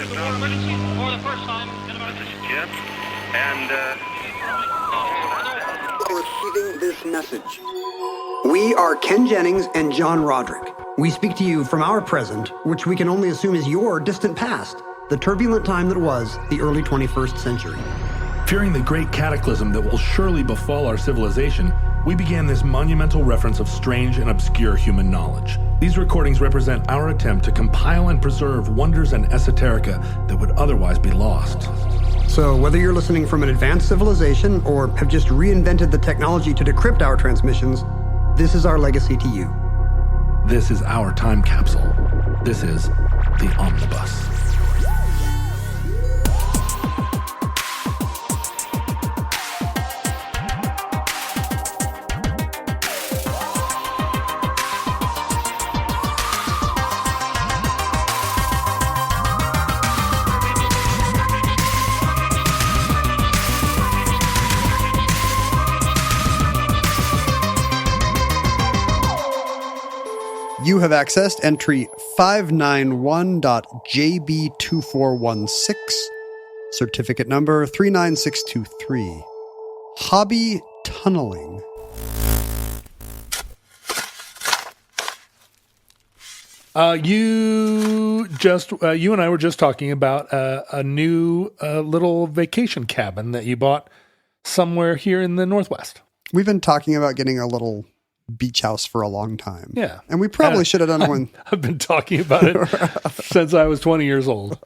emergency for the first time in about... This is Jim, and Receiving this message. We are Ken Jennings and John Roderick. We speak to you from our present, which we can only assume is your distant past, the turbulent time that was the early 21st century. Fearing the great cataclysm that will surely befall our civilization, we began this monumental reference of strange and obscure human knowledge. These recordings represent our attempt to compile and preserve wonders and esoterica that would otherwise be lost. So whether you're listening from an advanced civilization or have just reinvented the technology to decrypt our transmissions, this is our legacy to you. This is our time capsule. This is the Omnibus. You have accessed entry 591.JB2416, certificate number 39623. Hobby tunneling. You and I were just talking about a new little vacation cabin that you bought somewhere here in the Northwest. We've been talking about getting a little beach house for a long time. Yeah. And we probably should have done it when... I've been talking about it since I was 20 years old.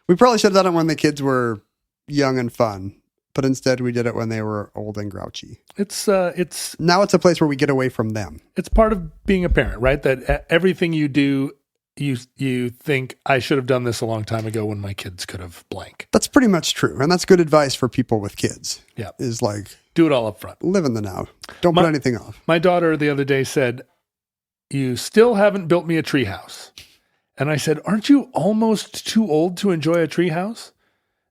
We probably should have done it when the kids were young and fun, but instead we did it when they were old and grouchy. It's now it's a place where we get away from them. It's part of being a parent, right? That everything you do, you think, I should have done this a long time ago when my kids could have blank. That's pretty much true. And that's good advice for people with kids. Yeah. Is like... do it all up front. Live in the now. Don't put anything off. My daughter the other day said, "You still haven't built me a treehouse." And I said, "Aren't you almost too old to enjoy a treehouse?"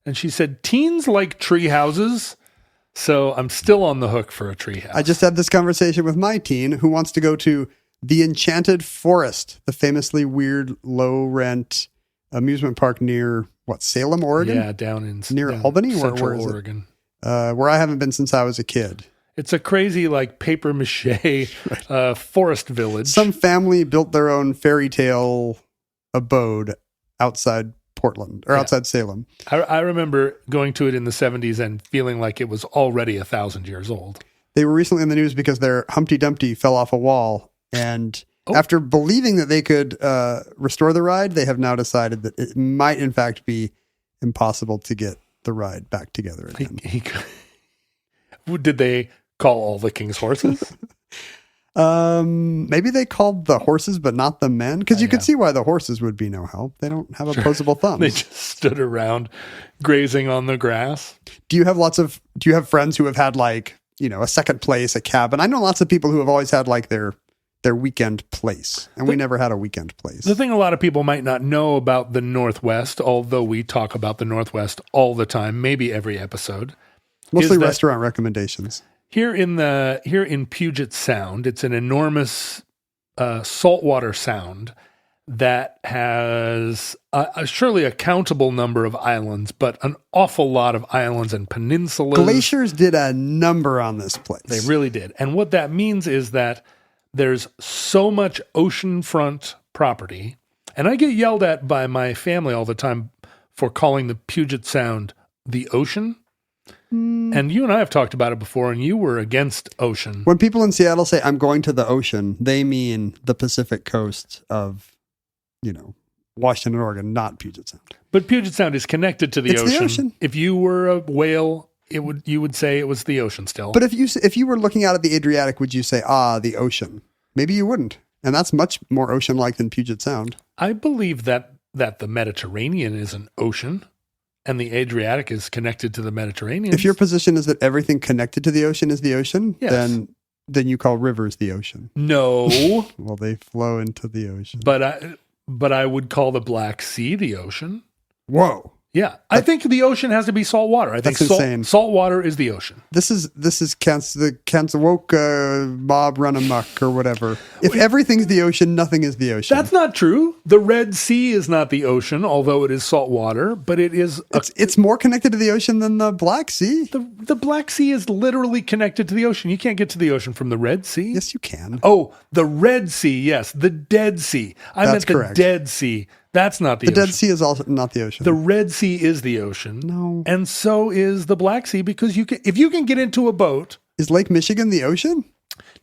And she said, "Teens like tree houses." So I'm still on the hook for a treehouse. I just had this conversation with my teen who wants to go to the Enchanted Forest, the famously weird low rent amusement park near Salem, Oregon? Yeah, down Albany, Central where is Oregon. Where I haven't been since I was a kid. It's a crazy, like, paper mache forest village. Some family built their own fairy tale abode outside Portland, or outside Salem. I remember going to it in the 70s and feeling like it was already 1,000 years old. They were recently in the news because their Humpty Dumpty fell off a wall, and after believing that they could restore the ride, they have now decided that it might, in fact, be impossible to get the ride back together again. Did they call all the king's horses? Maybe they called the horses, but not the men, because you could see why the horses would be no help. They don't have opposable thumbs. They just stood around grazing on the grass. Do you have friends who have had like, a second place, a cabin? I know lots of people who have always had like their weekend place, and we never had a weekend place. The thing a lot of people might not know about the Northwest, although we talk about the Northwest all the time, maybe every episode. Mostly restaurant recommendations. Here in Puget Sound, it's an enormous saltwater sound that has surely a countable number of islands, but an awful lot of islands and peninsulas. Glaciers did a number on this place. They really did. And what that means is that there's so much oceanfront property, and I get yelled at by my family all the time for calling the Puget Sound the ocean. And you and I have talked about it before, and you were against ocean. When people in Seattle say, "I'm going to the ocean," they mean the Pacific coast of, Washington and Oregon, not Puget Sound. But Puget Sound is connected to the ocean. The ocean. If you were a whale, you would say it was the ocean still. But if you were looking out at the Adriatic, would you say, the ocean? Maybe you wouldn't. And that's much more ocean-like than Puget Sound. I believe that the Mediterranean is an ocean, and the Adriatic is connected to the Mediterranean. If your position is that everything connected to the ocean is the ocean, yes, then you call rivers the ocean. No. Well, they flow into the ocean. But I would call the Black Sea the ocean. Whoa. Yeah, I think the ocean has to be salt water. I think That's insane. salt water is the ocean. This is the Kansawoka mob run amok or whatever. If everything's the ocean, nothing is the ocean. That's not true. The Red Sea is not the ocean, although it is salt water, but it is... It's more connected to the ocean than the Black Sea. The Black Sea is literally connected to the ocean. You can't get to the ocean from the Red Sea. Yes, you can. Oh, the Red Sea, yes. The Dead Sea. I meant the correct. Dead Sea. That's not the ocean. The Dead Sea is also not the ocean. The Red Sea is the ocean. No. And so is the Black Sea, because if you can get into a boat... Is Lake Michigan the ocean?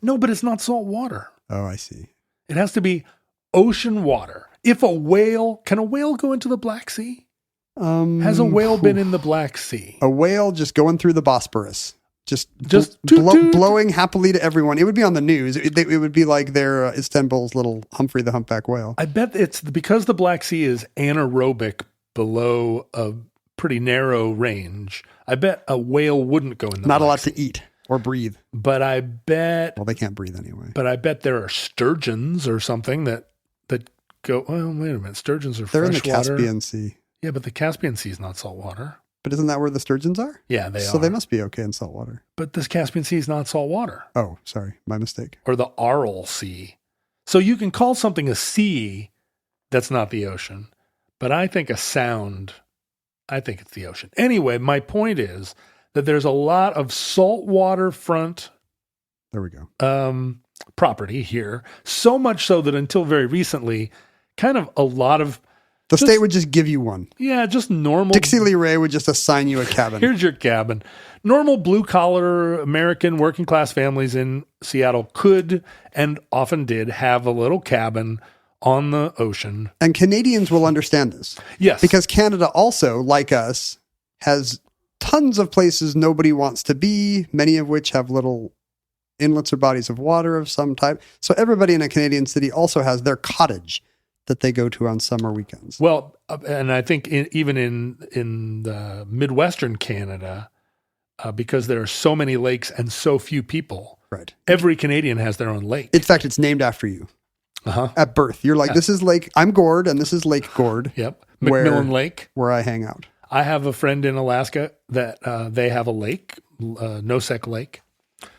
No, but it's not salt water. Oh, I see. It has to be ocean water. If a whale... Can a whale go into the Black Sea? Has a whale been in the Black Sea? A whale just going through the Bosporus. Just toot, toot. blowing happily to everyone. It would be on the news. It would be like their Istanbul's little Humphrey the Humpback whale. I bet it's because the Black Sea is anaerobic below a pretty narrow range. I bet a whale wouldn't go in the Not a Black lot Sea. to eat or breathe. But I bet... Well, they can't breathe anyway. But I bet there are sturgeons or something that go... Well, wait a minute. Sturgeons are They're in the freshwater. Caspian Sea. Yeah, but the Caspian Sea is not salt water. But isn't that where the sturgeons are? Yeah, they are. So they must be okay in salt water. But this Caspian Sea is not salt water. Oh, sorry. My mistake. Or the Aral Sea. So you can call something a sea that's not the ocean. But I think it's the ocean. Anyway, my point is that there's a lot of saltwater front There we go. property here. So much so that until very recently, kind of a lot of... The state would just give you one. Yeah, just normal... Dixie Lee Ray would just assign you a cabin. Here's your cabin. Normal blue-collar American working-class families in Seattle could and often did have a little cabin on the ocean. And Canadians will understand this. Yes. Because Canada also, like us, has tons of places nobody wants to be, many of which have little inlets or bodies of water of some type. So everybody in a Canadian city also has their cottage that they go to on summer weekends. Well, and I think even in the Midwestern Canada, because there are so many lakes and so few people, Right. every Canadian has their own lake. In fact, it's named after you. Uh-huh. At birth. You're like, This is Lake, I'm Gord, and this is Lake Gord. Yep. Where- McMillan Lake. Where I hang out. I have a friend in Alaska that they have a lake, Nosek Lake.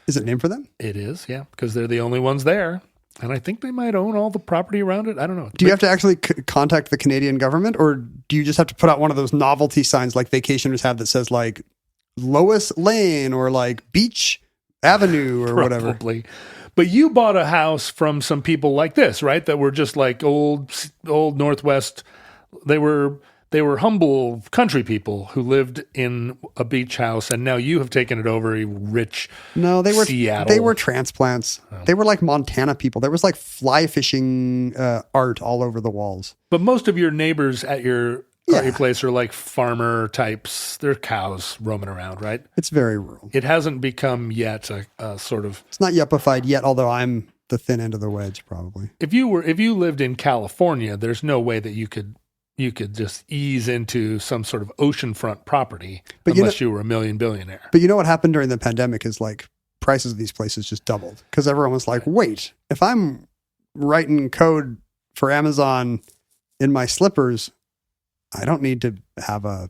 Is it named for them? It is, yeah, because they're the only ones there. And I think they might own all the property around it. I don't know. Do you have to actually contact the Canadian government, or do you just have to put out one of those novelty signs like vacationers have that says like Lois Lane or like Beach Avenue or whatever? Probably. But you bought a house from some people like this, right? That were just like old Northwest. They were humble country people who lived in a beach house, and now you have taken it over a rich No, they were Seattle. They were transplants. Oh. They were like Montana people. There was like fly fishing art all over the walls. But most of your neighbors at your place are like farmer types. They're cows roaming around, right? It's very rural. It hasn't become yet a sort of... It's not yuppified yet, although I'm the thin end of the wedge probably. If you lived in California, there's no way that you could just ease into some sort of oceanfront property unless you were a billionaire. But you know what happened during the pandemic is like prices of these places just doubled because everyone was like, wait, if I'm writing code for Amazon in my slippers, I don't need to have a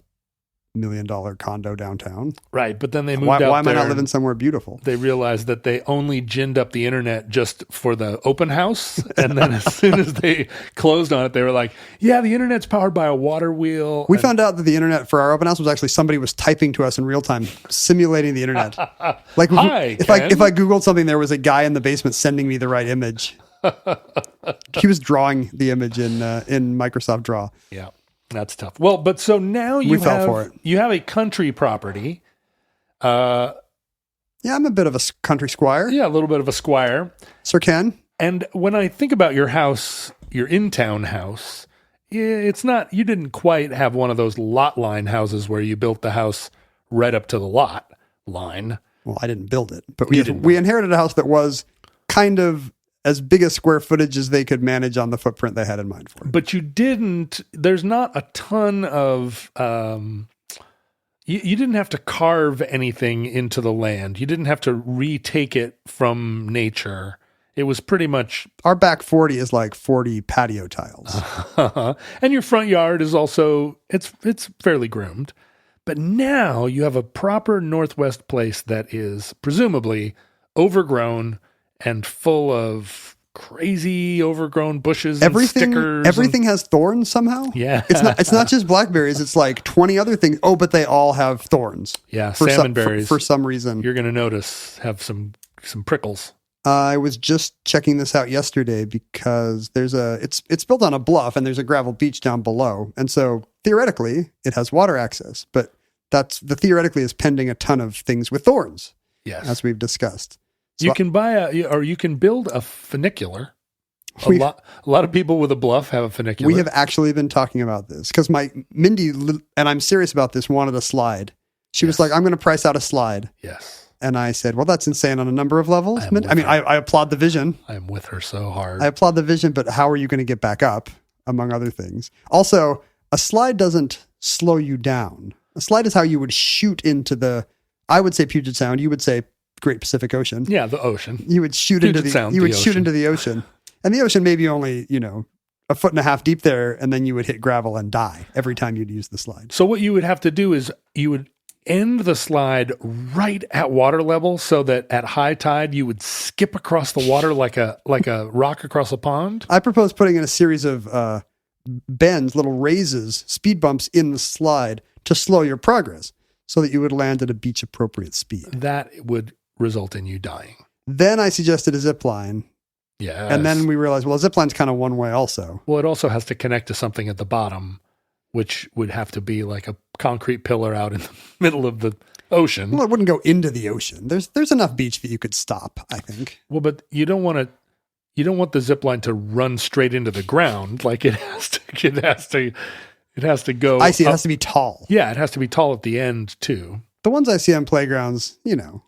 $1 million condo downtown. Right. But then they moved out there. Why am I not living somewhere beautiful? They realized that they only ginned up the internet just for the open house. And then as soon as they closed on it, they were like, yeah, the internet's powered by a water wheel. We found out that the internet for our open house was actually somebody was typing to us in real time, simulating the internet. Like Hi, if I Googled something, there was a guy in the basement sending me the right image. He was drawing the image in Microsoft Draw. Yeah. That's tough. Well, but so now you have a country property. Yeah, I'm a bit of a country squire. Yeah, a little bit of a squire. Sir Ken. And when I think about your house, your in-town house, it's not, you didn't quite have one of those lot line houses where you built the house right up to the lot line. Well, I didn't build it, but we inherited a house that was kind of as big a square footage as they could manage on the footprint they had in mind for it. But you didn't, there's not a ton of, you didn't have to carve anything into the land. You didn't have to retake it from nature It was pretty much... Our back 40 is like 40 patio tiles. And your front yard is also, it's fairly groomed. But now you have a proper Northwest place that is presumably overgrown and full of crazy overgrown bushes and stickers. Everything has thorns somehow. Yeah. It's not just blackberries. It's like 20 other things. Oh, but they all have thorns. Yeah, salmon berries. For some reason. You're going to notice have some prickles. I was just checking this out yesterday because it's built on a bluff and there's a gravel beach down below. And so theoretically it has water access, but the theoretically is pending a ton of things with thorns. Yes. As we've discussed. So you can you can build a funicular. A lot of people with a bluff have a funicular. We have actually been talking about this because Mindy, and I'm serious about this, wanted a slide. She was like, I'm going to price out a slide. Yes. And I said, well, that's insane on a number of levels. I applaud the vision. I'm with her so hard. I applaud the vision, but how are you going to get back up, among other things? Also, a slide doesn't slow you down. A slide is how you would shoot into I would say Puget Sound. You would say Great Pacific Ocean. Yeah, the ocean. You would shoot into the ocean. And the ocean may be only, a foot and a half deep there, and then you would hit gravel and die every time you'd use the slide. So what you would have to do is you would end the slide right at water level so that at high tide you would skip across the water like a rock across a pond. I propose putting in a series of bends, little raises, speed bumps in the slide to slow your progress so that you would land at a beach appropriate speed. That would result in you dying. Then I suggested a zip line. Yeah. And then we realized, well, a zip line's kind of one way also. Well, it also has to connect to something at the bottom, which would have to be like a concrete pillar out in the middle of the ocean. Well, it wouldn't go into the ocean. There's enough beach that you could stop, I think. Well, but you don't want the zip line to run straight into the ground. Like it has to go. I see. It up. has to be tall. Yeah, it has to be tall at the end too. The ones I see on playgrounds,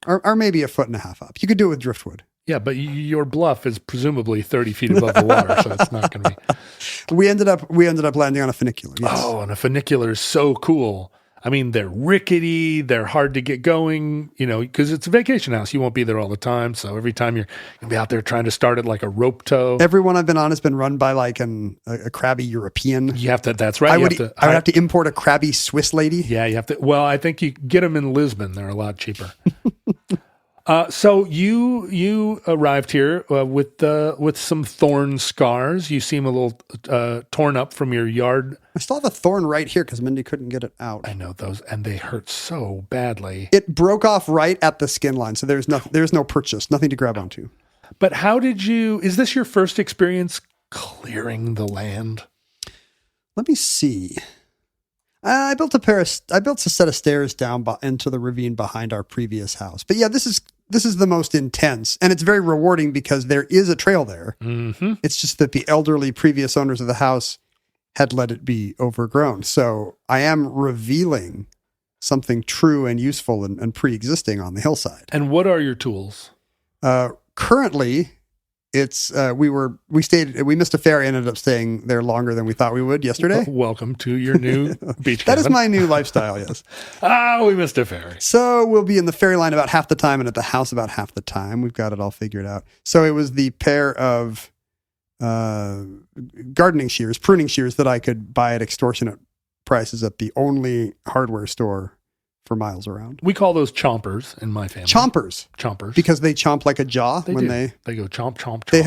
are maybe a foot and a half up. You could do it with driftwood. Yeah, but your bluff is presumably 30 feet above the water, so it's not going to be. We ended up landing on a funicular. Yes. Oh, and a funicular is so cool. I mean, they're rickety. They're hard to get going, because it's a vacation house. You won't be there all the time. So every time you're going to be out there trying to start it like a rope tow. Everyone I've been on has been run by like a crabby European. You have to, that's right. I would have to import a crabby Swiss lady. Yeah, you have to. Well, I think you get them in Lisbon. They're a lot cheaper. So you arrived here with some thorn scars. You seem a little torn up from your yard. I still have a thorn right here because Mindy couldn't get it out. I know those, and they hurt so badly. It broke off right at the skin line, so there's no purchase, nothing to grab onto. But how did you? Is this your first experience clearing the land? Let me see. I built a set of stairs down into the ravine behind our previous house. But yeah, this is the most intense, and it's very rewarding because there is a trail there. Mm-hmm. It's just that the elderly previous owners of the house had let it be overgrown. So I am revealing something true and useful and pre-existing on the hillside. And what are your tools? Currently, it's we missed a ferry and ended up staying there longer than we thought we would yesterday. Welcome to your new beach cabin. That is my new lifestyle, yes. We missed a ferry. So we'll be in the ferry line about half the time and at the house about half the time. We've got it all figured out. So it was the pair of pruning shears that I could buy at extortionate prices at the only hardware store for miles around. We call those chompers in my family. Chompers. Because they chomp like a jaw they go chomp, chomp, chomp. They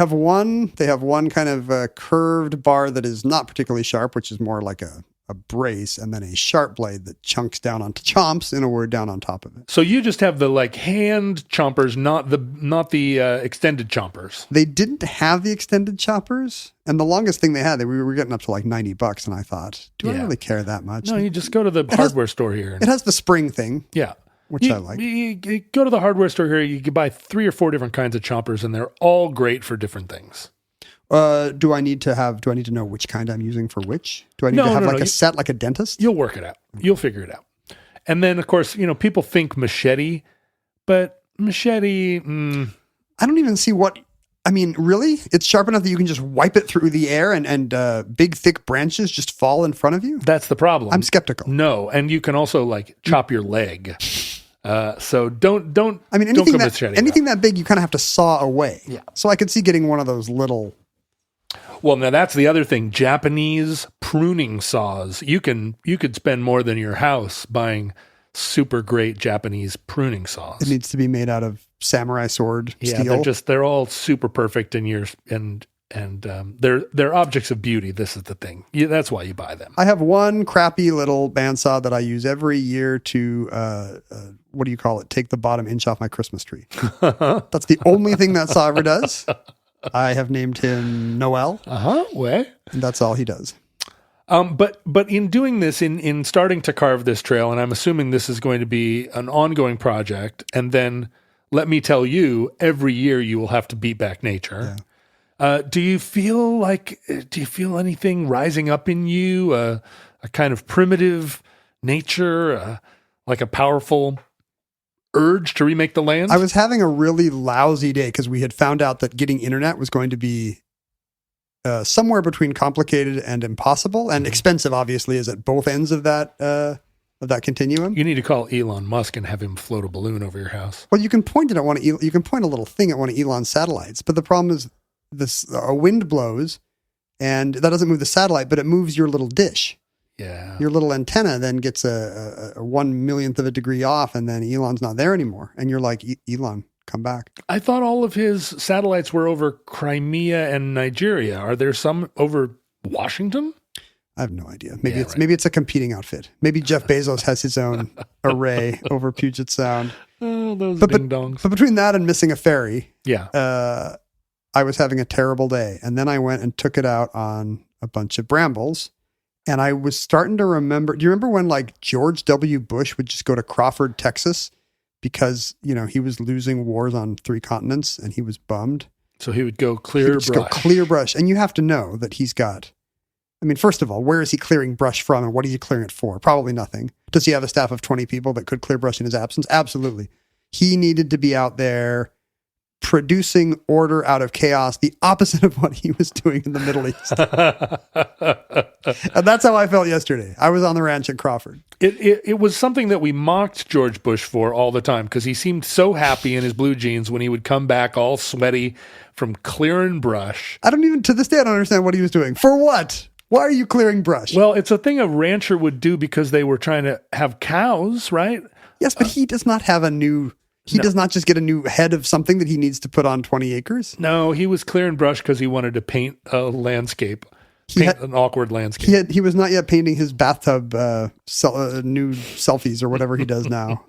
have one kind of curved bar that is not particularly sharp, which is more like a brace, and then a sharp blade that chomps in a word down on top of it. So you just have the hand chompers, not the extended chompers. They didn't have the extended choppers, and the longest thing they had, we were getting up to like $90, and I thought, do I really care that much? No, you just go to the hardware store here. It has the spring thing. Yeah. Which I like. You go to the hardware store here, you can buy 3 or 4 different kinds of chompers, and they're all great for different things. Do I need to know which kind I'm using for which? Do I need to have a set like a dentist? You'll work it out. You'll figure it out. And then, of course, people think machete, but machete... I don't even see really? It's sharp enough that you can just wipe it through the air and big, thick branches just fall in front of you? That's the problem. I'm skeptical. No, and you can also chop your leg. So don't. I mean, don't anything go that macheting anything that big, you kind of have to saw away. Yeah. So I could see getting one of those little. Well, now that's the other thing. Japanese pruning saws. You could spend more than your house buying super great Japanese pruning saws. It needs to be made out of samurai sword steel. They're all super perfect, and they're objects of beauty. This is the thing. That's why you buy them. I have one crappy little bandsaw that I use every year to what do you call it? Take the bottom inch off my Christmas tree. That's the only thing that saw ever does. I have named him Noel. Way. And that's all he does. But in doing this, in starting to carve this trail, and I'm assuming this is going to be an ongoing project, and then let me tell you, every year you will have to beat back nature. Yeah. Do you feel anything rising up in you? A kind of primitive nature, like a powerful urge to remake the land? I was having a really lousy day because we had found out that getting internet was going to be somewhere between complicated and impossible, and expensive. Obviously, is at both ends of that continuum. You need to call Elon Musk and have him float a balloon over your house. Well, you can point it at one. You can point a little thing at one of Elon's satellites, but the problem is a wind blows, and that doesn't move the satellite, but it moves your little dish. Yeah. Your little antenna then gets a 1/1,000,000th of a degree off, and then Elon's not there anymore. And you're like, Elon, come back. I thought all of his satellites were over Crimea and Nigeria. Are there some over Washington? I have no idea. Maybe it's a competing outfit. Maybe Jeff Bezos has his own array over Puget Sound. Oh, those ding-dongs. But between that and missing a ferry, yeah, I was having a terrible day. And then I went and took it out on a bunch of brambles. And I was starting to remember, do you remember when like George W. Bush would just go to Crawford, Texas because, he was losing wars on 3 continents and he was bummed. So he would go clear brush. And you have to know that he's got, first of all, where is he clearing brush from and what is he clearing it for? Probably nothing. Does he have a staff of 20 people that could clear brush in his absence? Absolutely. He needed to be out there producing order out of chaos, the opposite of what he was doing in the Middle East. And that's how I felt yesterday. I was on the ranch at Crawford. It was something that we mocked George Bush for all the time because he seemed so happy in his blue jeans when he would come back all sweaty from clearing brush. To this day, I don't understand what he was doing. For what? Why are you clearing brush? Well, it's a thing a rancher would do because they were trying to have cows, right? Yes, but he does not have He does not just get a new head of something that he needs to put on 20 acres. No, he was clearing brush because he wanted to paint a landscape, an awkward landscape. He was not yet painting his bathtub new selfies or whatever he does now.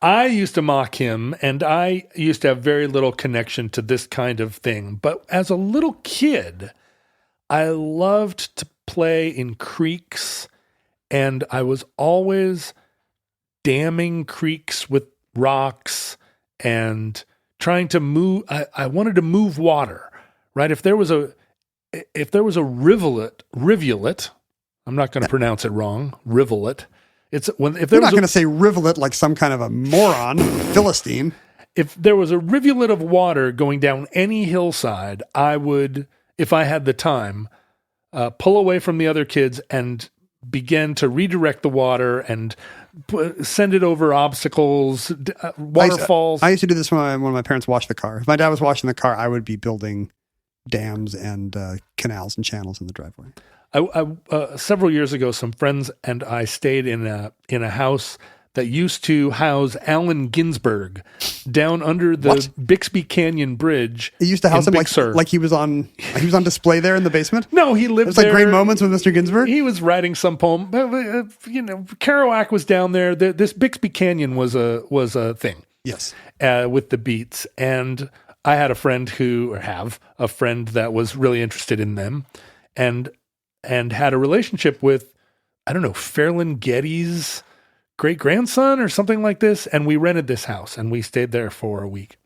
I used to mock him, and I used to have very little connection to this kind of thing. But as a little kid, I loved to play in creeks, and I was always damming creeks with rocks and trying to move. I wanted to move water, right? If there was a rivulet, I'm not going to pronounce it wrong. Rivulet. You're not going to say rivulet like some kind of a moron, Philistine. If there was a rivulet of water going down any hillside, I would, if I had the time, pull away from the other kids and begin to redirect the water and send it over obstacles, waterfalls. I used to do this when my parents washed the car. If my dad was washing the car, I would be building dams and canals and channels in the driveway. Several years ago, some friends and I stayed in a house that used to house Allen Ginsberg down under the Bixby Canyon Bridge. It used to house him like he was on display there in the basement? No, he lived there. It was like Great Moments with Mr. Ginsberg? He was writing some poem. Kerouac was down there. This Bixby Canyon was a thing. Yes. With the beats. And I had a friend that was really interested in them and had a relationship with, I don't know, Fairlyn Getty's great-grandson or something like this. And we rented this house and we stayed there for a week.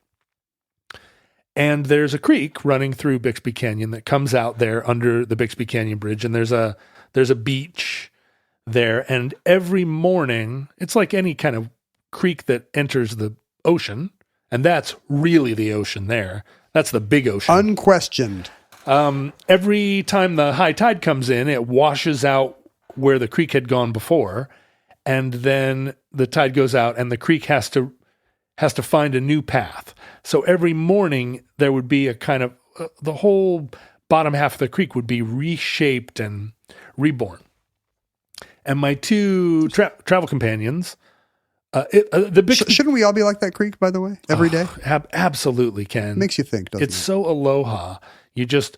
And there's a creek running through Bixby Canyon that comes out there under the Bixby Canyon Bridge. And there's a beach there. And every morning, it's like any kind of creek that enters the ocean. And that's really the ocean there. That's the big ocean. Unquestioned. Every time the high tide comes in, it washes out where the creek had gone before. And then the tide goes out and the creek has to find a new path. So every morning there would be a kind of the whole bottom half of the creek would be reshaped and reborn. And my two travel companions, shouldn't we all be like that creek, by the way, every day? Absolutely, Ken. Makes you think, doesn't it? It's so aloha. You just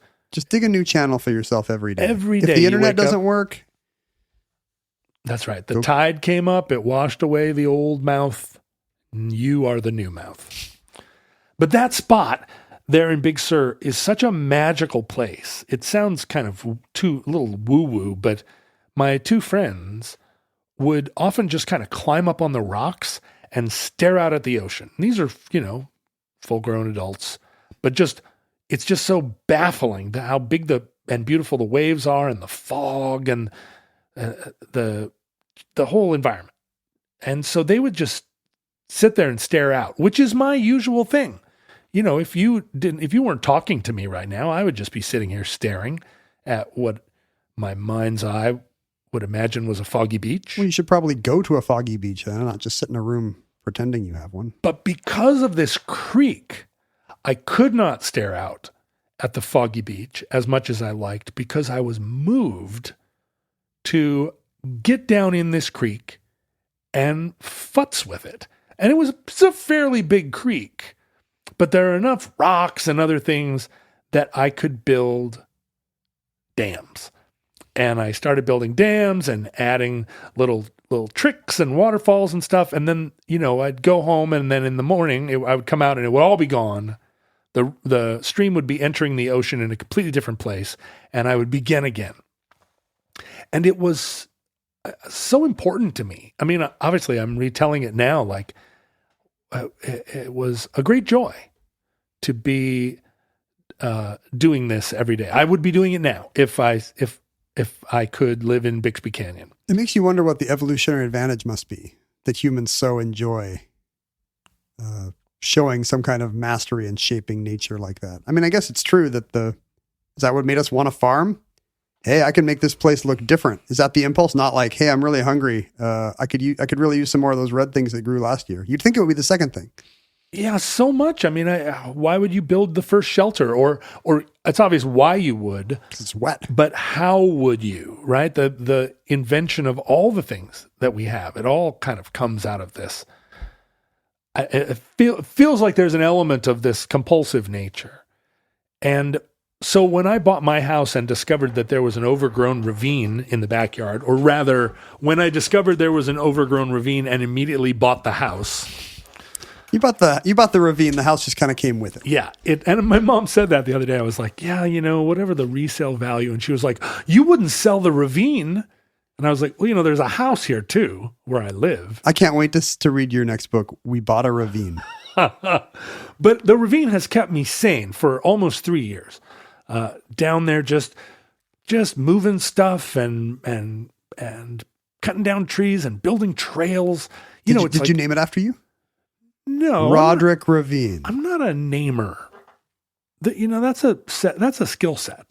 dig a new channel for yourself every day. Every day. If the internet doesn't work. That's right. The tide came up. It washed away the old mouth. You are the new mouth. But that spot there in Big Sur is such a magical place. It sounds kind of a little woo-woo, but my two friends would often just kind of climb up on the rocks and stare out at the ocean. And these are, full-grown adults, but it's just so baffling how big and beautiful the waves are and the fog and the whole environment. And so they would just sit there and stare out, which is my usual thing. If you weren't talking to me right now, I would just be sitting here staring at what my mind's eye would imagine was a foggy beach. Well, you should probably go to a foggy beach then, not just sit in a room pretending you have one. But because of this creek, I could not stare out at the foggy beach as much as I liked because I was moved to get down in this creek and futz with it. And it's a fairly big creek, but there are enough rocks and other things that I could build dams. And I started building dams and adding little tricks and waterfalls and stuff. And then, I'd go home and then in the morning I would come out and it would all be gone. The stream would be entering the ocean in a completely different place and I would begin again. And it was so important to me. I mean, obviously I'm retelling it now. Like it was a great joy to be doing this every day. I would be doing it now if I could live in Bixby Canyon. It makes you wonder what the evolutionary advantage must be that humans so enjoy showing some kind of mastery in shaping nature like that. I mean, I guess it's true that is that what made us want to farm? Hey, I can make this place look different. Is that the impulse? Not like, hey, I'm really hungry. I could really use some more of those red things that grew last year. You'd think it would be the second thing. Yeah, so much. I mean, why would you build the first shelter? Or it's obvious why you would. 'Cause it's wet. But how would you, right? The invention of all the things that we have, it all kind of comes out of this. It feels like there's an element of this compulsive nature. And so when I bought my house and discovered that there was an overgrown ravine in the backyard, or rather, when I discovered there was an overgrown ravine and immediately bought the house. You bought the ravine. The house just kind of came with it. Yeah. And my mom said that the other day. I was like, yeah, whatever the resale value. And she was like, you wouldn't sell the ravine. And I was like, well, there's a house here too, where I live. I can't wait to read your next book. We Bought a Ravine. But the ravine has kept me sane for almost 3 years. Down there, just moving stuff and cutting down trees and building trails. Did you name it after you? No, Roderick Ravine. I'm not a namer. That's a skill set.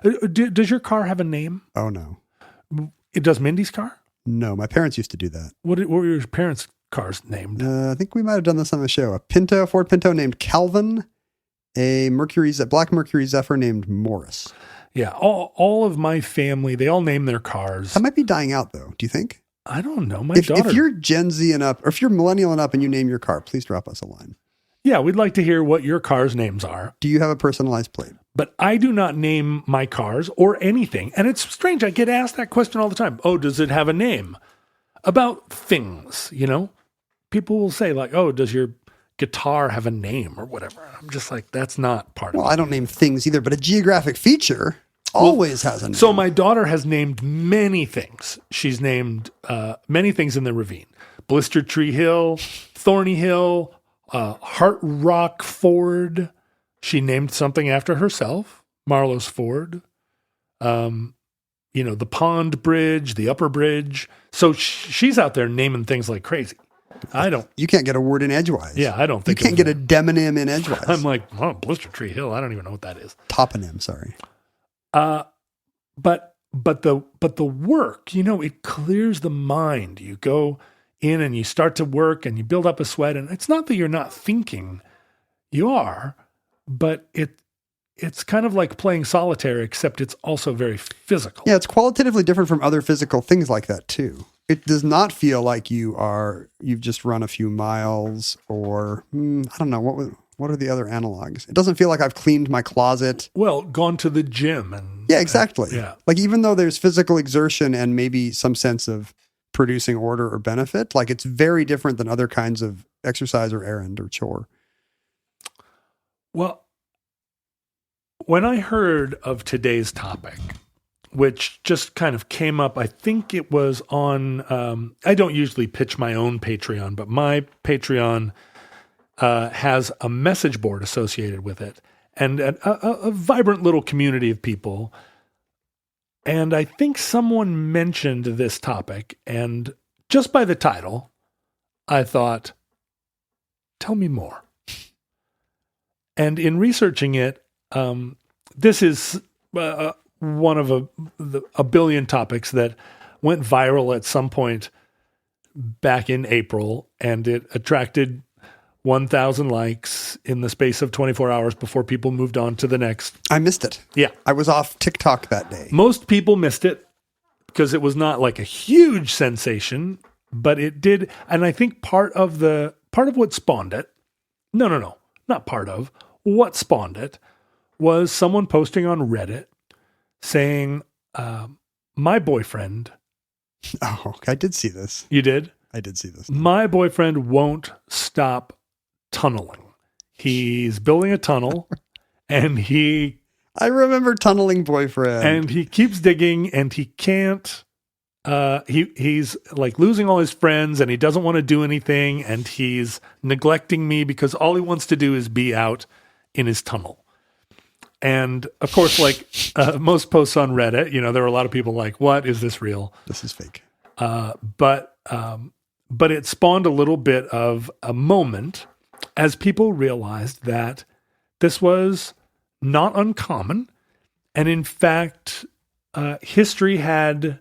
Does your car have a name? Oh no. It does. Mindy's car? No, my parents used to do that. What were your parents' cars named? I think we might have done this on the show. A Ford Pinto named Calvin. A Black Mercury Zephyr named Morris. Yeah, all of my family, they all name their cars. That might be dying out, though. Do you think? I don't know. My daughter. If you're Gen Z and up, or if you're millennial and up and you name your car, please drop us a line. Yeah, we'd like to hear what your car's names are. Do you have a personalized plate? But I do not name my cars or anything. And it's strange. I get asked that question all the time. Oh, does it have a name? About things, People will say like, oh, does your guitar have a name or whatever? I'm just like, that's not part of it. Well, I don't name things either, but a geographic feature always has a name. So my daughter has named many things. She's named many things in the ravine. Blister Tree Hill, Thorny Hill, Heart Rock Ford. She named something after herself, Marlowe's Ford. The Pond Bridge, the Upper Bridge. So she's out there naming things like crazy. You can't get a word in edgewise. Yeah, I don't think you can't get a demonym in edgewise. I'm like, oh, Blister Tree Hill. I don't even know what that is. Toponym, sorry. But the work, it clears the mind. You go in and you start to work and you build up a sweat. And it's not that you're not thinking, you are, but it's kind of like playing solitaire, except it's also very physical. Yeah, it's qualitatively different from other physical things like that too. It does not feel like you've just run a few miles or I don't know, what are the other analogs? It doesn't feel like I've cleaned my closet. Well, gone to the gym. Yeah, exactly. Yeah. Like even though there's physical exertion and maybe some sense of producing order or benefit, like it's very different than other kinds of exercise or errand or chore. Well, when I heard of today's topic, which just kind of came up, I think it was on, I don't usually pitch my own Patreon, but my Patreon has a message board associated with it and a vibrant little community of people. And I think someone mentioned this topic, and just by the title, I thought, tell me more. And in researching it, this is one of a billion topics that went viral at some point back in April, and it attracted 1,000 likes in the space of 24 hours before people moved on to the next. I missed it. Yeah. I was off TikTok that day. Most people missed it because it was not like a huge sensation, but it did. And I think part of what spawned it, not part of, what spawned it was someone posting on Reddit saying, my boyfriend. Oh, I did see this. You did? I did see this. My boyfriend won't stop tunneling. He's building a tunnel and I remember tunneling boyfriend. And he keeps digging and he can't, he's like losing all his friends and he doesn't want to do anything and he's neglecting me because all he wants to do is be out in his tunnel. And of course, like most posts on Reddit, there were a lot of people like, what, is this real? This is fake. But it spawned a little bit of a moment as people realized that this was not uncommon. And in fact, history had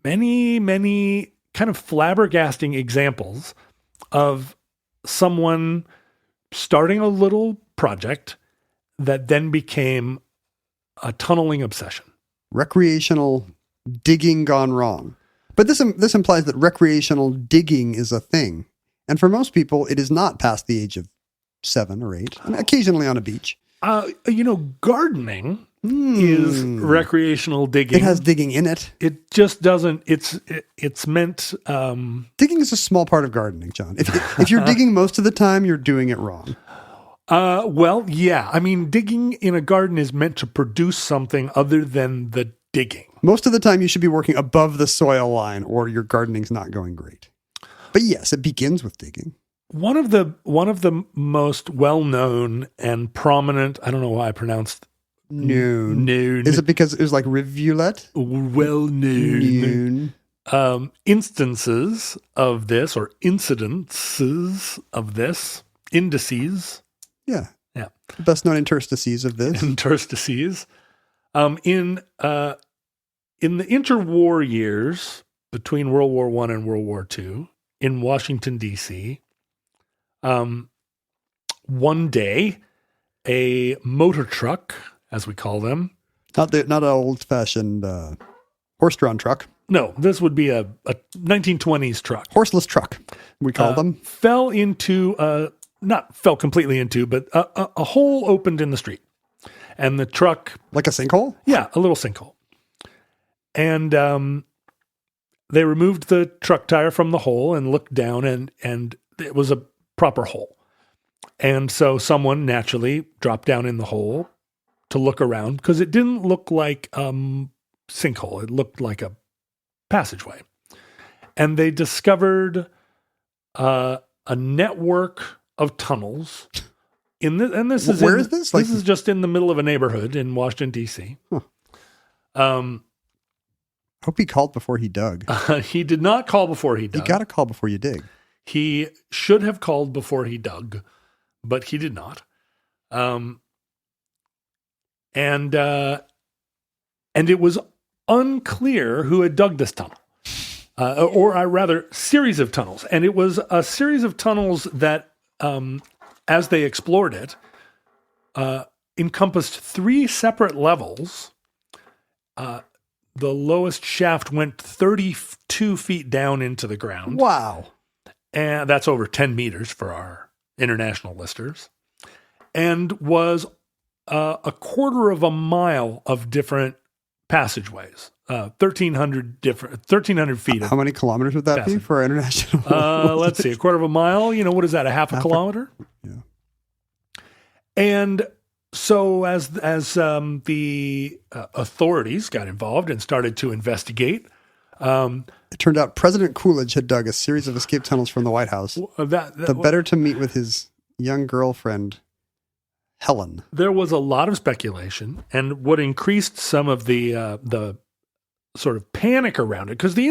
many, many kind of flabbergasting examples of someone starting a little project that then became a tunneling obsession. Recreational digging gone wrong. But this implies that recreational digging is a thing. And for most people, it is not past the age of 7 or 8, and occasionally on a beach. Gardening is recreational digging. It has digging in it. It just doesn't, it's meant... Digging is a small part of gardening, John. If you're digging most of the time, you're doing it wrong. Well, yeah. I mean, digging in a garden is meant to produce something other than the digging. Most of the time, you should be working above the soil line or your gardening's not going great. But yes, it begins with digging. One of the most well-known and prominent, I don't know why I pronounced noon. Is it because it was like rivulet? Well-known instances of this, or incidences of this, indices. Yeah. Yeah. The best known interstices of this. Interstices. In the interwar years between World War I and World War II in Washington, D.C., one day a motor truck, as we call them. Not an old-fashioned horse-drawn truck. No, this would be a 1920s truck. Horseless truck, we call them. Fell into, not fell completely into, but a hole opened in the street. And the truck... Like a sinkhole? Yeah, a little sinkhole. And they removed the truck tire from the hole and looked down, and it was a proper hole. And so someone naturally dropped down in the hole to look around, because it didn't look like sinkhole. It looked like a passageway. And they discovered a network of tunnels. Where is this? This is just in the middle of a neighborhood in Washington, D.C. Huh. Hope he called before he dug. He did not call before he dug. You got to call before you dig. He should have called before he dug, but he did not. And it was unclear who had dug this tunnel. or rather, series of tunnels. And it was a series of tunnels that, as they explored it, encompassed 3 separate levels. The lowest shaft went 32 feet down into the ground. Wow. And that's over 10 meters for our international listeners. And was a quarter of a mile of different passageways. 1,300 feet. How many kilometers would that be for our international? Let's see, a quarter of a mile. What is that? A half a kilometer? Yeah. And so as the authorities got involved and started to investigate, it turned out President Coolidge had dug a series of escape tunnels from the White House. The better to meet with his young girlfriend, Helen. There was a lot of speculation, and what increased some of the sort of panic around it, because the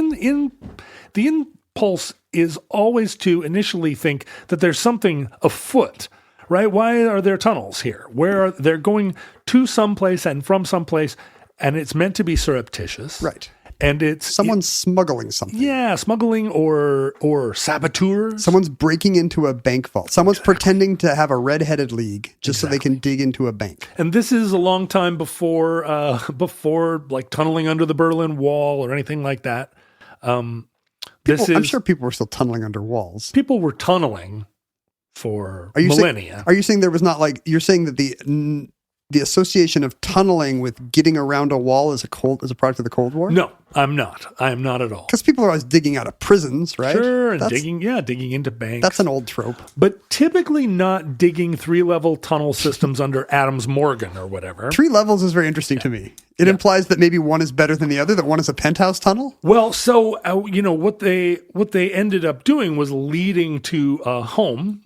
impulse is always to initially think that there's something afoot, right? Why are there tunnels here? Where they're going to someplace and from someplace, and it's meant to be surreptitious, right? And it's someone's smuggling something. Yeah, smuggling or saboteurs. Someone's breaking into a bank vault. Someone's pretending to have a red-headed league just so they can dig into a bank. And this is a long time before like tunneling under the Berlin Wall or anything like that. I'm sure people were still tunneling under walls. People were tunneling for millennia. Are you saying there was not you're saying that the association of tunneling with getting around a wall is a product of the Cold War? No, I'm not. I am not at all. Because people are always digging out of prisons, right? Sure, and digging into banks. That's an old trope. But typically not digging 3-level tunnel systems under Adams Morgan or whatever. 3 levels is very interesting to me. It implies that maybe one is better than the other, that one is a penthouse tunnel? Well, so, what they ended up doing was leading to a home.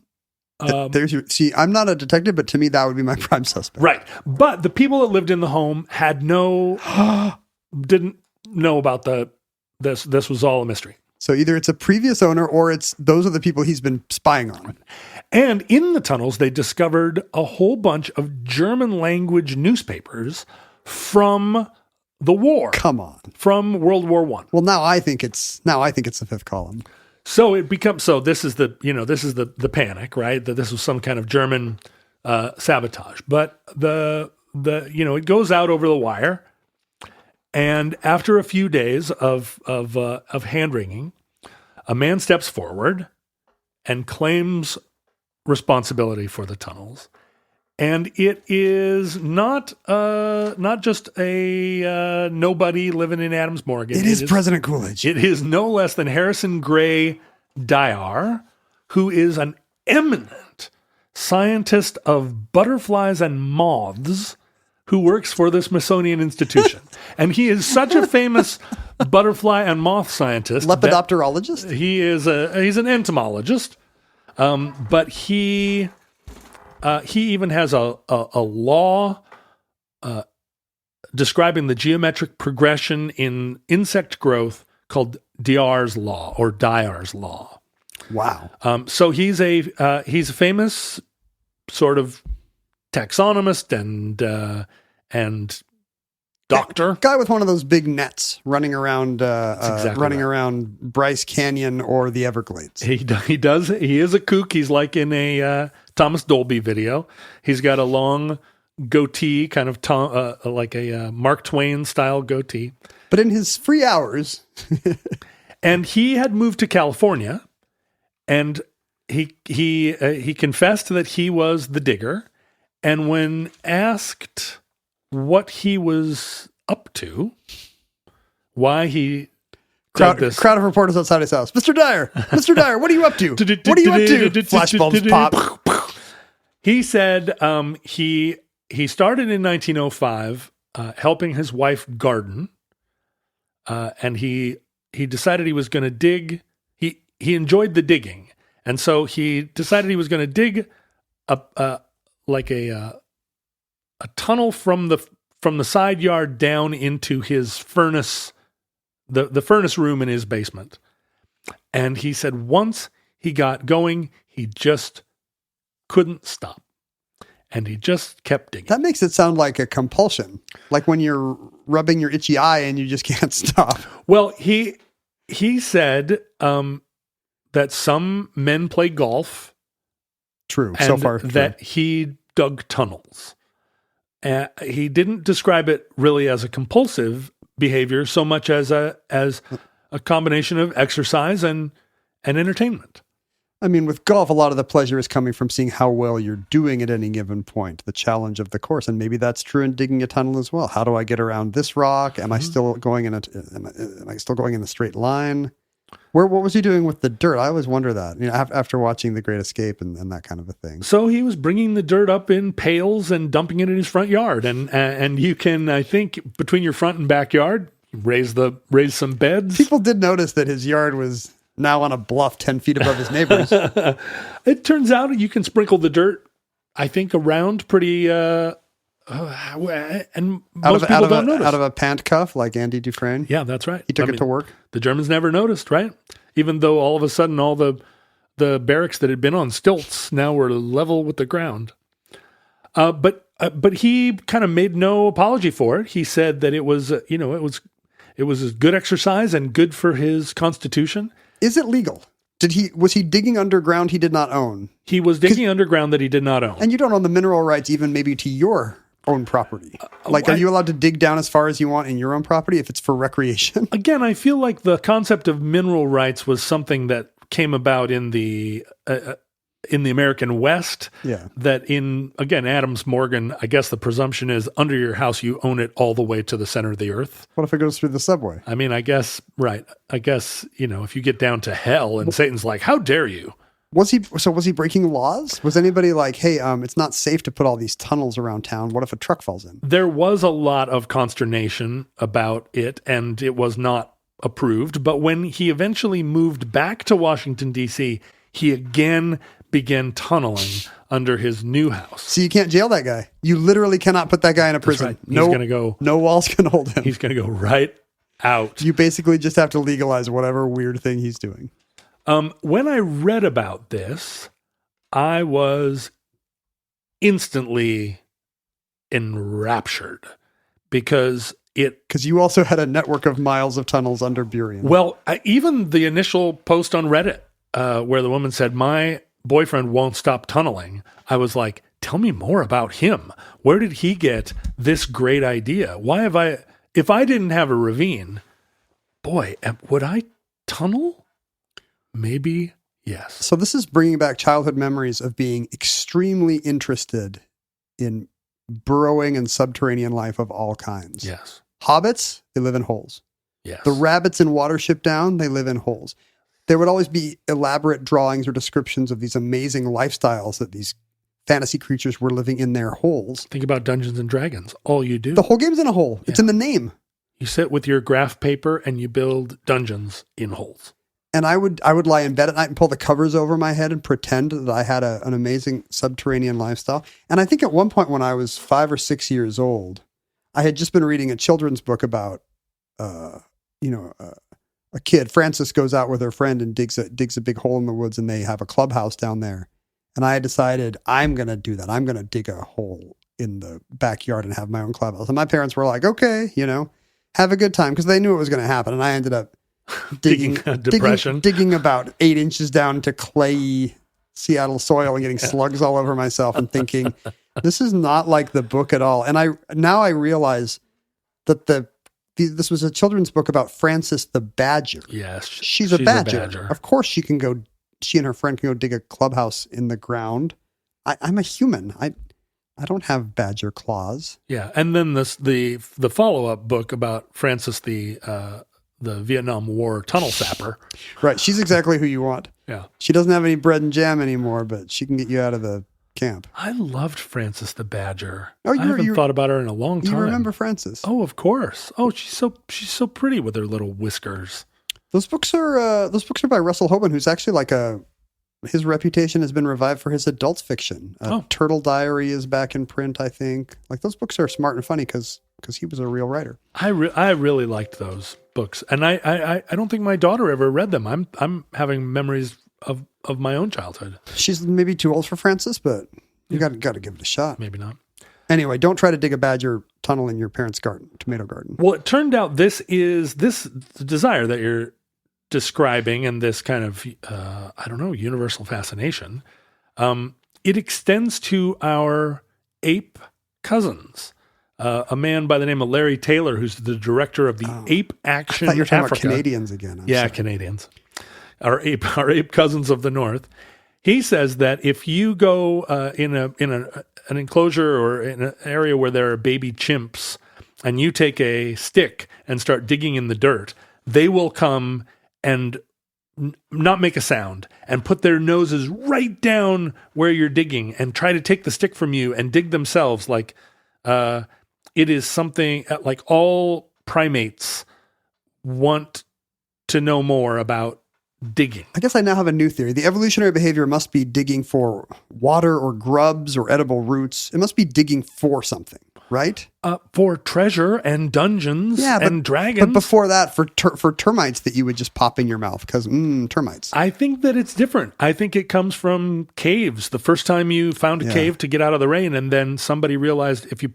See, I'm not a detective, but to me, that would be my prime suspect. Right. But the people that lived in the home had didn't know about this. This was all a mystery. So either it's a previous owner or those are the people he's been spying on. And in the tunnels, they discovered a whole bunch of German language newspapers from the war. Come on. From World War I. Well, now I think it's the fifth column. So it becomes, this is the panic, right? That this was some kind of German sabotage. But it goes out over the wire, and after a few days of hand-wringing, a man steps forward and claims responsibility for the tunnels. And it is not just a nobody living in Adams Morgan. It is President Coolidge. It is no less than Harrison Gray Dyer, who is an eminent scientist of butterflies and moths who works for the Smithsonian Institution. And he is such a famous butterfly and moth scientist. Lepidopterologist? He's an entomologist. But he even has a law describing the geometric progression in insect growth called Dyer's Law or Dyer's Law. Wow. So he's a famous sort of taxonomist and doctor. Guy with one of those big nets running around around Bryce Canyon or the Everglades. He does. He is a kook. He's like in a Thomas Dolby video. He's got a long goatee, kind of like a Mark Twain style goatee. But in his free hours, and he had moved to California, and he confessed that he was the digger, and when asked what he was up to, why he crowd of reporters outside his house. Mr. Dyer, what are you up to? What are you up to? Flashbulbs pop. He said he started in 1905 helping his wife garden, and he decided he was going to dig. He enjoyed the digging, and so he decided he was going to dig a tunnel from the side yard down into his furnace, the furnace room in his basement. And he said once he got going, he just couldn't stop. And he just kept digging. That makes it sound like a compulsion, like when you're rubbing your itchy eye and you just can't stop. Well, he He said that some men play golf. True. And So far, true. that he dug tunnels. He didn't describe it really as a compulsive behavior so much as a combination of exercise and entertainment. I mean, with golf, a lot of the pleasure is coming from seeing how well you're doing at any given point, the challenge of the course. And maybe that's true in digging a tunnel as well. How do I get around this rock? Am I still going am I still going in a straight line? What was he doing with the dirt? I always wonder that, after watching The Great Escape and that kind of a thing. So he was bringing the dirt up in pails and dumping it in his front yard. And you can, I think, between your front and backyard, raise some beds. People did notice that his yard was now on a bluff 10 feet above his neighbors. It turns out you can sprinkle the dirt, I think, around pretty, and most people don't notice. Out of a pant cuff like Andy Dufresne. Yeah, that's right. He took it to work. The Germans never noticed, right? Even though all of a sudden all the barracks that had been on stilts now were level with the ground. But he kind of made no apology for it. He said that it was, it was a good exercise and good for his constitution. Is it legal? Was he digging underground he did not own? He was digging underground that he did not own. And you don't own the mineral rights even maybe to your own property. Are you allowed to dig down as far as you want in your own property if it's for recreation? Again, I feel like the concept of mineral rights was something that came about in the American West. Yeah. That Adams Morgan, I guess the presumption is under your house, you own it all the way to the center of the earth. What if it goes through the subway? I mean, I guess, right. I guess, if you get down to hell and Satan's like, how dare you? Was he breaking laws? Was anybody like, hey, it's not safe to put all these tunnels around town. What if a truck falls in? There was a lot of consternation about it, and it was not approved. But when he eventually moved back to Washington, D.C., he again began tunneling under his new house. So you can't jail that guy. You literally cannot put that guy in a prison. Right. He's going to go. No walls can hold him. He's going to go right out. You basically just have to legalize whatever weird thing he's doing. When I read about this, I was instantly enraptured because you also had a network of miles of tunnels under Burien. Well, even the initial post on Reddit, where the woman said, my boyfriend won't stop tunneling. I was like, tell me more about him. Where did he get this great idea? If I didn't have a ravine, boy, would I tunnel? Maybe, yes. So this is bringing back childhood memories of being extremely interested in burrowing and subterranean life of all kinds. Yes. Hobbits, they live in holes. Yes. The rabbits in Watership Down, they live in holes. There would always be elaborate drawings or descriptions of these amazing lifestyles that these fantasy creatures were living in their holes. Think about Dungeons and Dragons. All you do. The whole game's in a hole. Yeah. It's in the name. You sit with your graph paper and you build dungeons in holes. And I would lie in bed at night and pull the covers over my head and pretend that I had an amazing subterranean lifestyle. And I think at one point when I was 5 or 6 years old, I had just been reading a children's book about, a kid. Frances goes out with her friend and digs a big hole in the woods, and they have a clubhouse down there. And I had decided I'm going to do that. I'm going to dig a hole in the backyard and have my own clubhouse. And my parents were like, okay, have a good time, because they knew it was going to happen. And I ended up digging about 8 inches down into clayey Seattle soil and getting slugs all over myself and thinking, this is not like the book at all. And I realize that this was a children's book about Frances the Badger. Yes. She's a badger. Of course she and her friend can go dig a clubhouse in the ground. I'm a human. I don't have badger claws. Yeah. And then the follow-up book about Frances the Vietnam War tunnel sapper. Right. She's exactly who you want. Yeah. She doesn't have any bread and jam anymore, but she can get you out of the camp. I loved Frances the Badger. Oh, I haven't thought about her in a long time. You remember Frances? Oh, of course. Oh, she's so pretty with her little whiskers. Those books are by Russell Hoban, who's actually his reputation has been revived for his adult fiction. Turtle Diary is back in print, I think. Those books are smart and funny because he was a real writer. I really liked those books, and I don't think my daughter ever read them. I'm having memories of my own childhood. She's maybe too old for Frances, but you got to give it a shot. Maybe not. Anyway, don't try to dig a badger tunnel in your parents' tomato garden. Well, it turned out this desire that you're describing and this kind of, universal fascination, it extends to our ape cousins. A man by the name of Larry Taylor, who's the director of the Ape Action I thought you were talking Africa. about Canadians again. I'm sorry. Canadians. Our ape cousins of the North. He says that if you go in an enclosure or in an area where there are baby chimps, and you take a stick and start digging in the dirt, they will come and not make a sound and put their noses right down where you're digging and try to take the stick from you and dig themselves. Like it is something like all primates want to know more about digging. I guess I now have a new theory. The evolutionary behavior must be digging for water or grubs or edible roots. It must be digging for something, right? For treasure and dungeons and dragons. But before that, for termites that you would just pop in your mouth because termites. I think that it's different. I think it comes from caves. The first time you found a cave to get out of the rain, and then somebody realized if you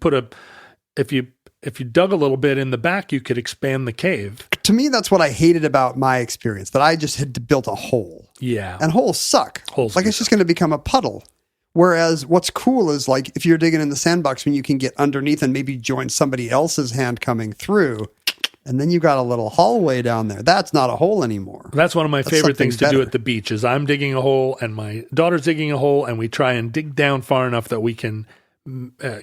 dug a little bit in the back, you could expand the cave. To me, that's what I hated about my experience, that I just had built a hole. Yeah. And holes suck. Holes it's just going to become a puddle. Whereas what's cool is like if you're digging in the sandbox when you can get underneath and maybe join somebody else's hand coming through, and then you got a little hallway down there. That's not a hole anymore. That's one of my favorite things to do better. at the beach is I'm digging a hole and my daughter's digging a hole, and we try and dig down far enough that we can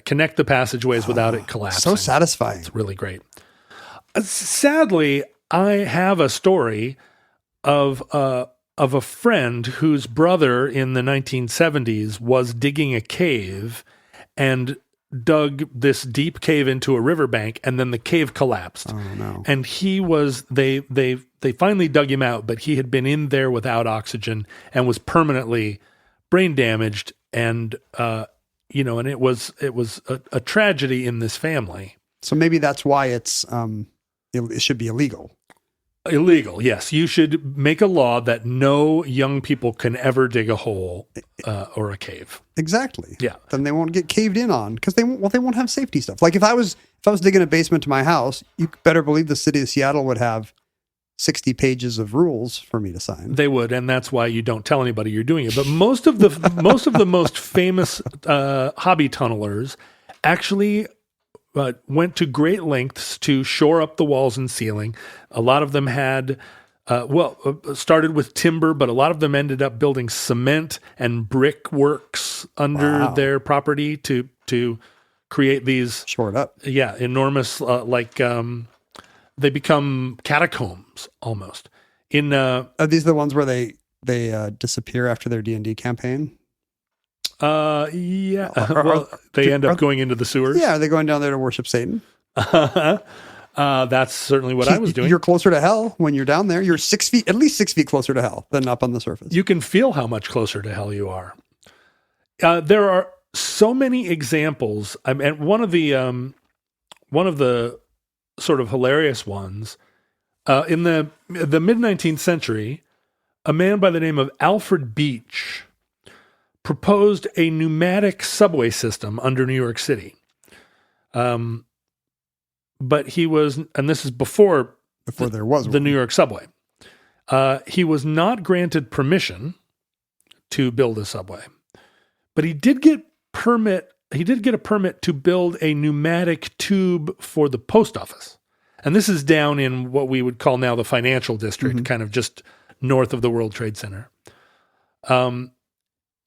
connect the passageways without it collapsing. So satisfying. It's really great. Sadly, I have a story of a friend whose brother in the 1970s was digging a cave and dug this deep cave into a riverbank, and then the cave collapsed. Oh no. And they finally dug him out, but he had been in there without oxygen and was permanently brain damaged, and and it was a tragedy in this family. So maybe that's why it should be illegal. Illegal, yes. You should make a law that no young people can ever dig a hole or a cave. Exactly. Yeah. Then they won't get caved in on because they won't have safety stuff. Like if I was digging a basement to my house, you better believe the city of Seattle would have 60 pages of rules for me to sign. They would, and that's why you don't tell anybody you're doing it. But most of the most famous hobby tunnelers actually went to great lengths to shore up the walls and ceiling. A lot of them had, started with timber, but a lot of them ended up building cement and brick works under their property to create these Shore it up. Yeah, enormous, they become catacombs almost. Are these the ones where they disappear after their D&D campaign? Yeah. They end up going into the sewers. Yeah, are they going down there to worship Satan? That's certainly what I was doing. You're closer to hell when you're down there. You're at least 6 feet closer to hell than up on the surface. You can feel how much closer to hell you are. There are so many examples. And one of the sort of hilarious ones in the mid-19th century, a man by the name of Alfred Beach proposed a pneumatic subway system under New York City. But he was, and this is before there was the New York subway. He was not granted permission to build a subway, but he did get a permit to build a pneumatic tube for the post office. And this is down in what we would call now the financial district, kind of just north of the World Trade Center.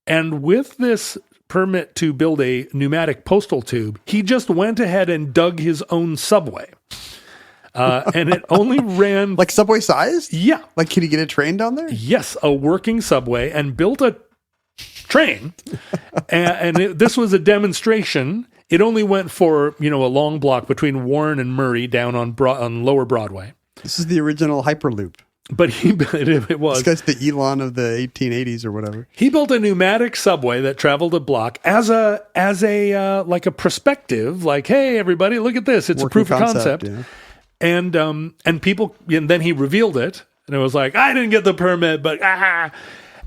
And with this permit to build a pneumatic postal tube, he just went ahead and dug his own subway. And it only ran... Like subway sized? Yeah. Like, can he get a train down there? Yes, a working subway, and built a train. This was a demonstration. It only went for, a long block between Warren and Murray down on Lower Broadway. This is the original Hyperloop. But it was. This guy's the Elon of the 1880s or whatever. He built a pneumatic subway that traveled a block as a like a perspective, like, hey, everybody, look at this. It's Working a proof of concept. Yeah. And people, and then he revealed it, and it was like, I didn't get the permit, but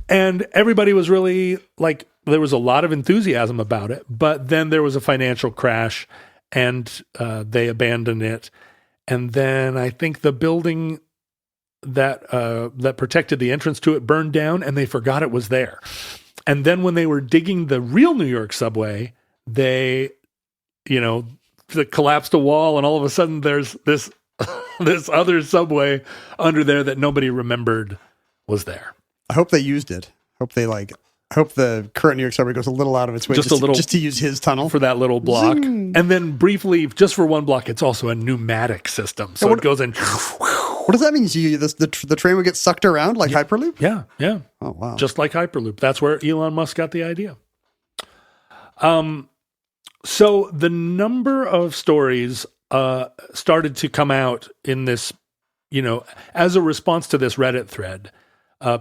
and everybody was really like, there was a lot of enthusiasm about it, but then there was a financial crash, and they abandoned it. And then I think the building that protected the entrance to it burned down, and they forgot it was there. And then when they were digging the real New York subway, they collapsed a wall, and all of a sudden there's this this other subway under there that nobody remembered was there. I hope they used it. I hope the current New York subway goes a little out of its way just to use his tunnel for that little block. Zing. And then briefly, just for one block, it's also a pneumatic system. So it goes in. What does that mean? The train would get sucked around like Hyperloop? Yeah. Oh, wow. Just like Hyperloop. That's where Elon Musk got the idea. So the number of stories started to come out in this, as a response to this Reddit thread.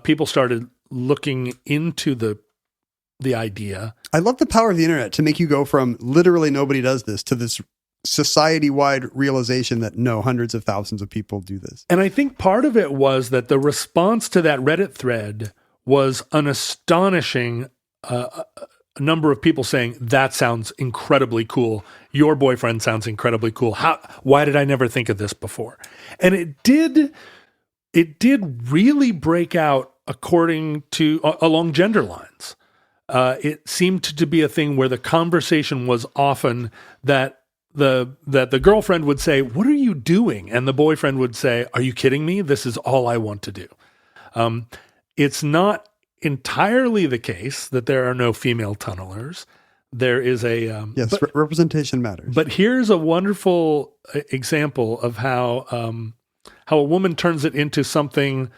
People started looking into the idea. I love the power of the internet to make you go from literally nobody does this to this society-wide realization that no, hundreds of thousands of people do this. And I think part of it was that the response to that Reddit thread was an astonishing number of people saying, that sounds incredibly cool. Your boyfriend sounds incredibly cool. Why did I never think of this before? And it did really break out along gender lines. It seemed to be a thing where the conversation was often that the girlfriend would say, "What are you doing?" And the boyfriend would say, "Are you kidding me? This is all I want to do." It's not entirely the case that there are no female tunnelers. There is a representation matters. But here's a wonderful example of how a woman turns it into something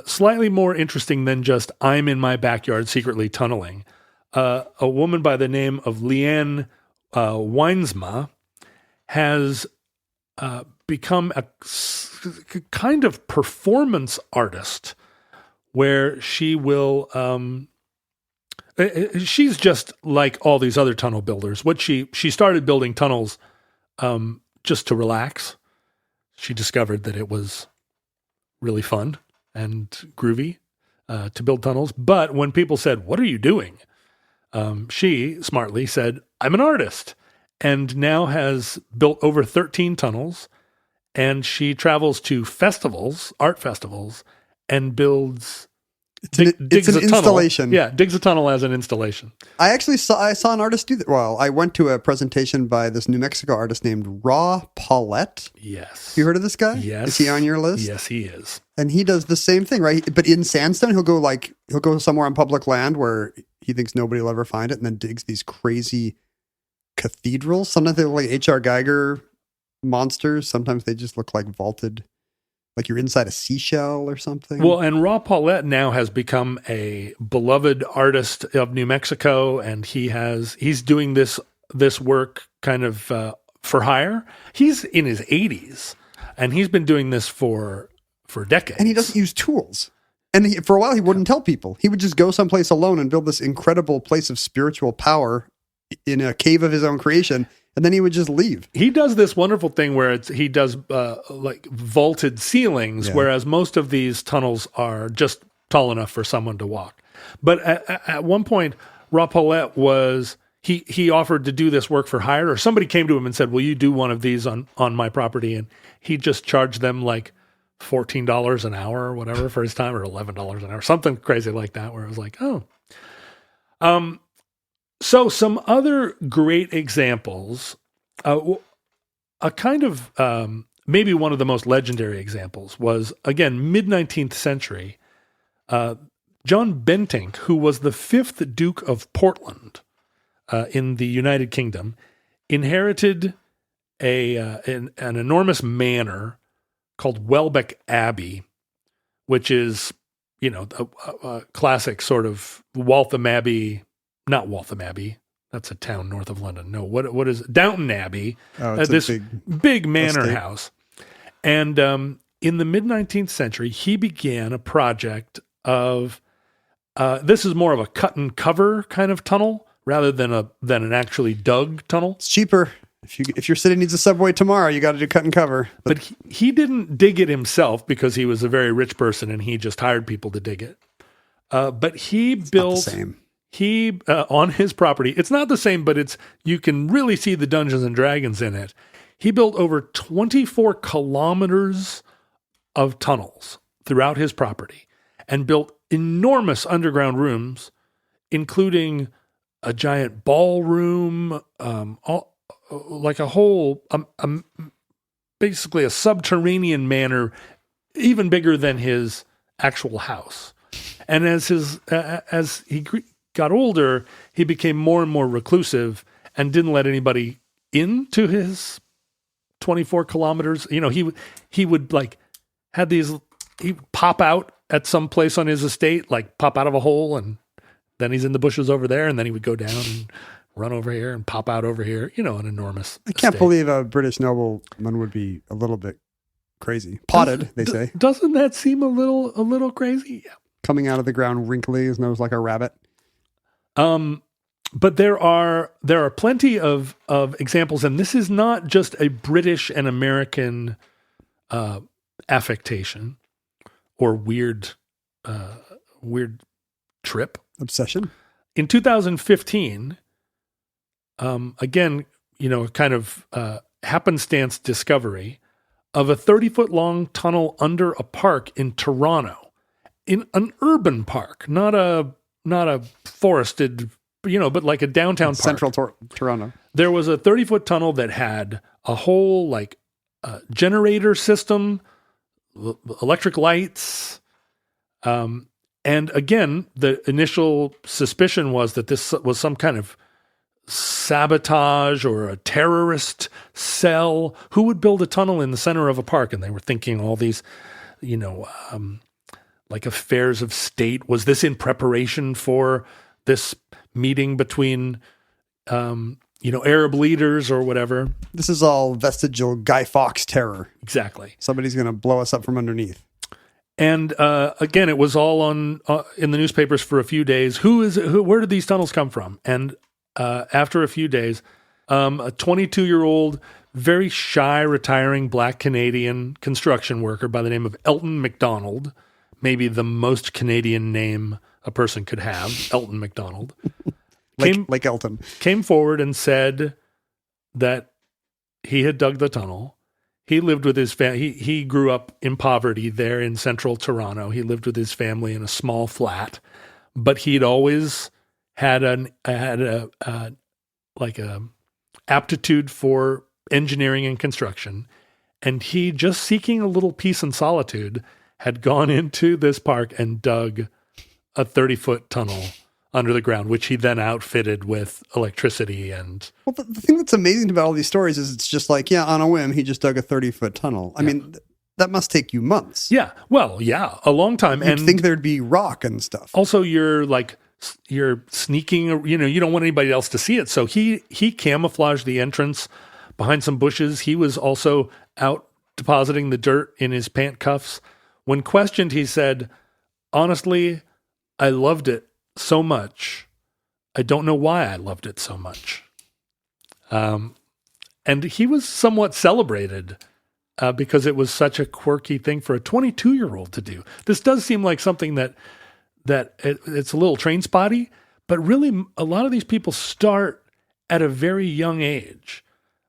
slightly more interesting than just I'm in my backyard secretly tunneling. A woman by the name of Leanne Weinsma has become a kind of performance artist where she will, she's just like all these other tunnel builders. She started building tunnels just to relax. She discovered that it was really fun and groovy to build tunnels. But when people said, "What are you doing?" She smartly said, "I'm an artist," and now has built over 13 tunnels. And she travels to art festivals, and builds. It's an installation. Yeah, digs a tunnel as an installation. I saw an artist do that. Well, I went to a presentation by this New Mexico artist named Raw Paulette. Yes. You heard of this guy? Yes. Is he on your list? Yes, he is. And he does the same thing, right? But in sandstone, he'll go somewhere on public land where he thinks nobody will ever find it, and then digs these crazy cathedrals. Sometimes they look like H.R. Geiger monsters. Sometimes they just look like vaulted, like you're inside a seashell or something. Well, and Raw Paulette now has become a beloved artist of New Mexico, and he's doing this work kind of for hire. He's in his 80s, and he's been doing this for decades. And he doesn't use tools. And for a while, he wouldn't tell people. He would just go someplace alone and build this incredible place of spiritual power in a cave of his own creation. And then he would just leave. He does this wonderful thing where he does like vaulted ceilings, whereas most of these tunnels are just tall enough for someone to walk. But at one point, Raw Paulette he offered to do this work for hire, or somebody came to him and said, "Will you do one of these on my property?" And he just charged them like $14 an hour or whatever for his time, or $11 an hour, something crazy like that, where it was like, oh. So some other great examples, a kind of maybe one of the most legendary examples was, again, mid-19th century, John Bentinck, who was the 5th Duke of Portland in the United Kingdom, inherited an enormous manor called Welbeck Abbey, which is, a classic sort of Waltham Abbey. Not Waltham Abbey. That's a town north of London. No, what is it? Downton Abbey? Oh, it's this a big manor estate. house. And in the mid-19th century, he began a project of, this is more of a cut and cover kind of tunnel rather than an actually dug tunnel. It's cheaper. If your city needs a subway tomorrow, you got to do cut and cover. But he didn't dig it himself because he was a very rich person and he just hired people to dig it. But he built... Not the same. He, on his property, it's not the same, but you can really see the Dungeons and Dragons in it. He built over 24 kilometers of tunnels throughout his property and built enormous underground rooms, including a giant ballroom, like a whole, basically a subterranean manor, even bigger than his actual house. And as he got older, he became more and more reclusive and didn't let anybody into his 24 kilometers. You know, he would like had these, he'd pop out at some place on his estate, like pop out of a hole, and then he's in the bushes over there, and then he would go down and run over here and pop out over here. You know, an enormous I can't estate. believe a British nobleman would be a little bit crazy. Potted, they say. Doesn't that seem a little crazy? Yeah. Coming out of the ground wrinkly, his nose like a rabbit. But there are plenty of examples, and this is not just a British and American affectation or weird trip. Obsession. In 2015, again, you know, kind of happenstance discovery of a 30-foot long tunnel under a park in Toronto, in an urban park, not a forested, you know, but like a downtown park. Central Toronto. There was a 30-foot tunnel that had a whole like generator system, electric lights. And again, the initial suspicion was that this was some kind of sabotage or a terrorist cell. Who would build a tunnel in the center of a park? And they were thinking all these, you know, like affairs of state. Was this in preparation for this meeting between, you know, Arab leaders or whatever? This is all vestigial Guy Fawkes terror. Exactly. Somebody's going to blow us up from underneath. And again, it was all on in the newspapers for a few days. Where did these tunnels come from? And after a few days, a 22-year-old, very shy, retiring Black Canadian construction worker by the name of Elton MacDonald, maybe the most Canadian name a person could have, Elton MacDonald, like Elton, came forward and said that he had dug the tunnel. He lived with his family. He grew up in poverty there in central Toronto. He lived with his family in a small flat, but he'd always had a aptitude for engineering and construction. And he, just seeking a little peace and solitude, had gone into this park and dug a 30-foot tunnel under the ground, which he then outfitted with electricity. And well, the thing that's amazing about all these stories is it's just like, yeah, on a whim, he just dug a 30-foot tunnel. I mean, that must take you months. Yeah. Well, yeah, a long time. You'd think there'd be rock and stuff. Also, you're sneaking, you know, you don't want anybody else to see it. So he camouflaged the entrance behind some bushes. He was also out depositing the dirt in his pant cuffs. When questioned, he said, honestly, I loved it so much. I don't know why I loved it so much. And he was somewhat celebrated because it was such a quirky thing for a 22-year-old to do. This does seem like something that it's a little train spotty, but really a lot of these people start at a very young age.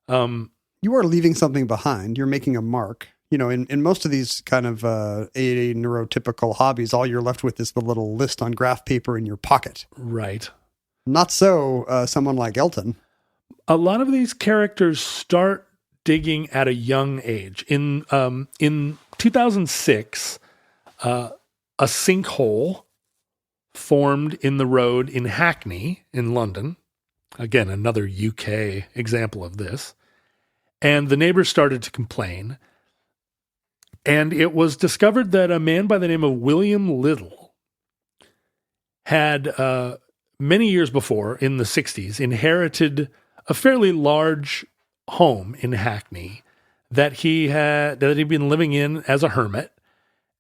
You are leaving something behind. You're making a mark. You know, in most of these kind of neurotypical hobbies, all you're left with is the little list on graph paper in your pocket. Right. Not so someone like Elton. A lot of these characters start digging at a young age. In 2006, a sinkhole formed in the road in Hackney in London. Again, another UK example of this. And the neighbors started to complain. And it was discovered that a man by the name of William Little had, many years before, in the 60s, inherited a fairly large home in Hackney that he'd been living in as a hermit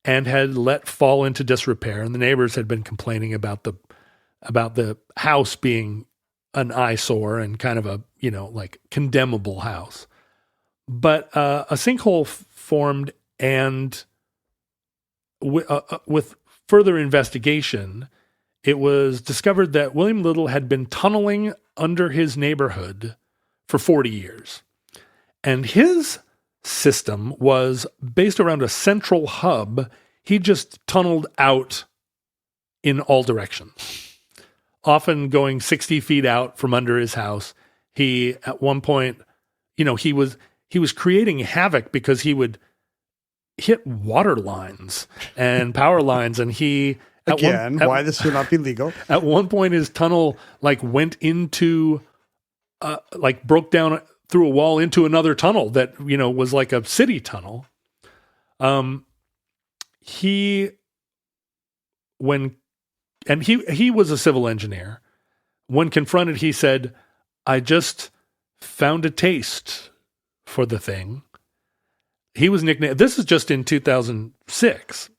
and had let fall into disrepair. And the neighbors had been complaining about the house being an eyesore and kind of a, you know, like condemnable house. But a sinkhole formed. And with further investigation, it was discovered that William Little had been tunneling under his neighborhood for 40 years. And his system was based around a central hub. He just tunneled out in all directions, often going 60 feet out from under his house. He, at one point, he was creating havoc because he would hit water lines and power lines, and he why this should not be legal. At one point, his tunnel went into broke down through a wall into another tunnel that was like a city tunnel. He was a civil engineer. When confronted, he said, "I just found a taste for the thing." He was nicknamed, this is just in 2006.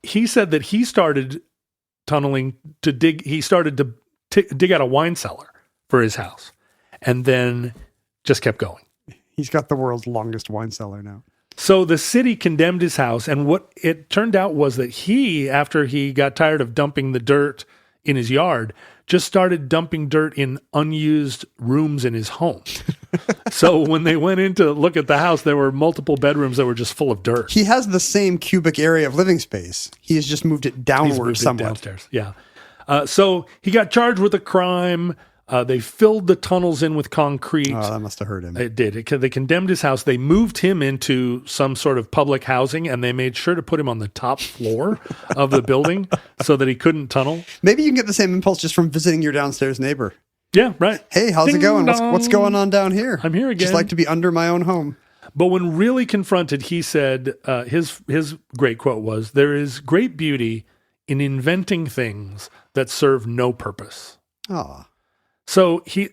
He said that he started tunneling to dig. He started to dig out a wine cellar for his house and then just kept going. He's got the world's longest wine cellar now. So the city condemned his house. And what it turned out was that he, after he got tired of dumping the dirt in his yard, just started dumping dirt in unused rooms in his home. So when they went in to look at the house, there were multiple bedrooms that were just full of dirt. He has the same cubic area of living space. He has just moved it downward somewhere. Downstairs, yeah. So he got charged with a crime. They filled the tunnels in with concrete. Oh, that must have hurt him. It did. They condemned his house. They moved him into some sort of public housing, and they made sure to put him on the top floor of the building so that he couldn't tunnel. Maybe you can get the same impulse just from visiting your downstairs neighbor. Yeah, right. Hey, how's it going? What's going on down here? I'm here again. Just like to be under my own home. But when really confronted, he said, his great quote was, "There is great beauty in inventing things that serve no purpose." Ah. So he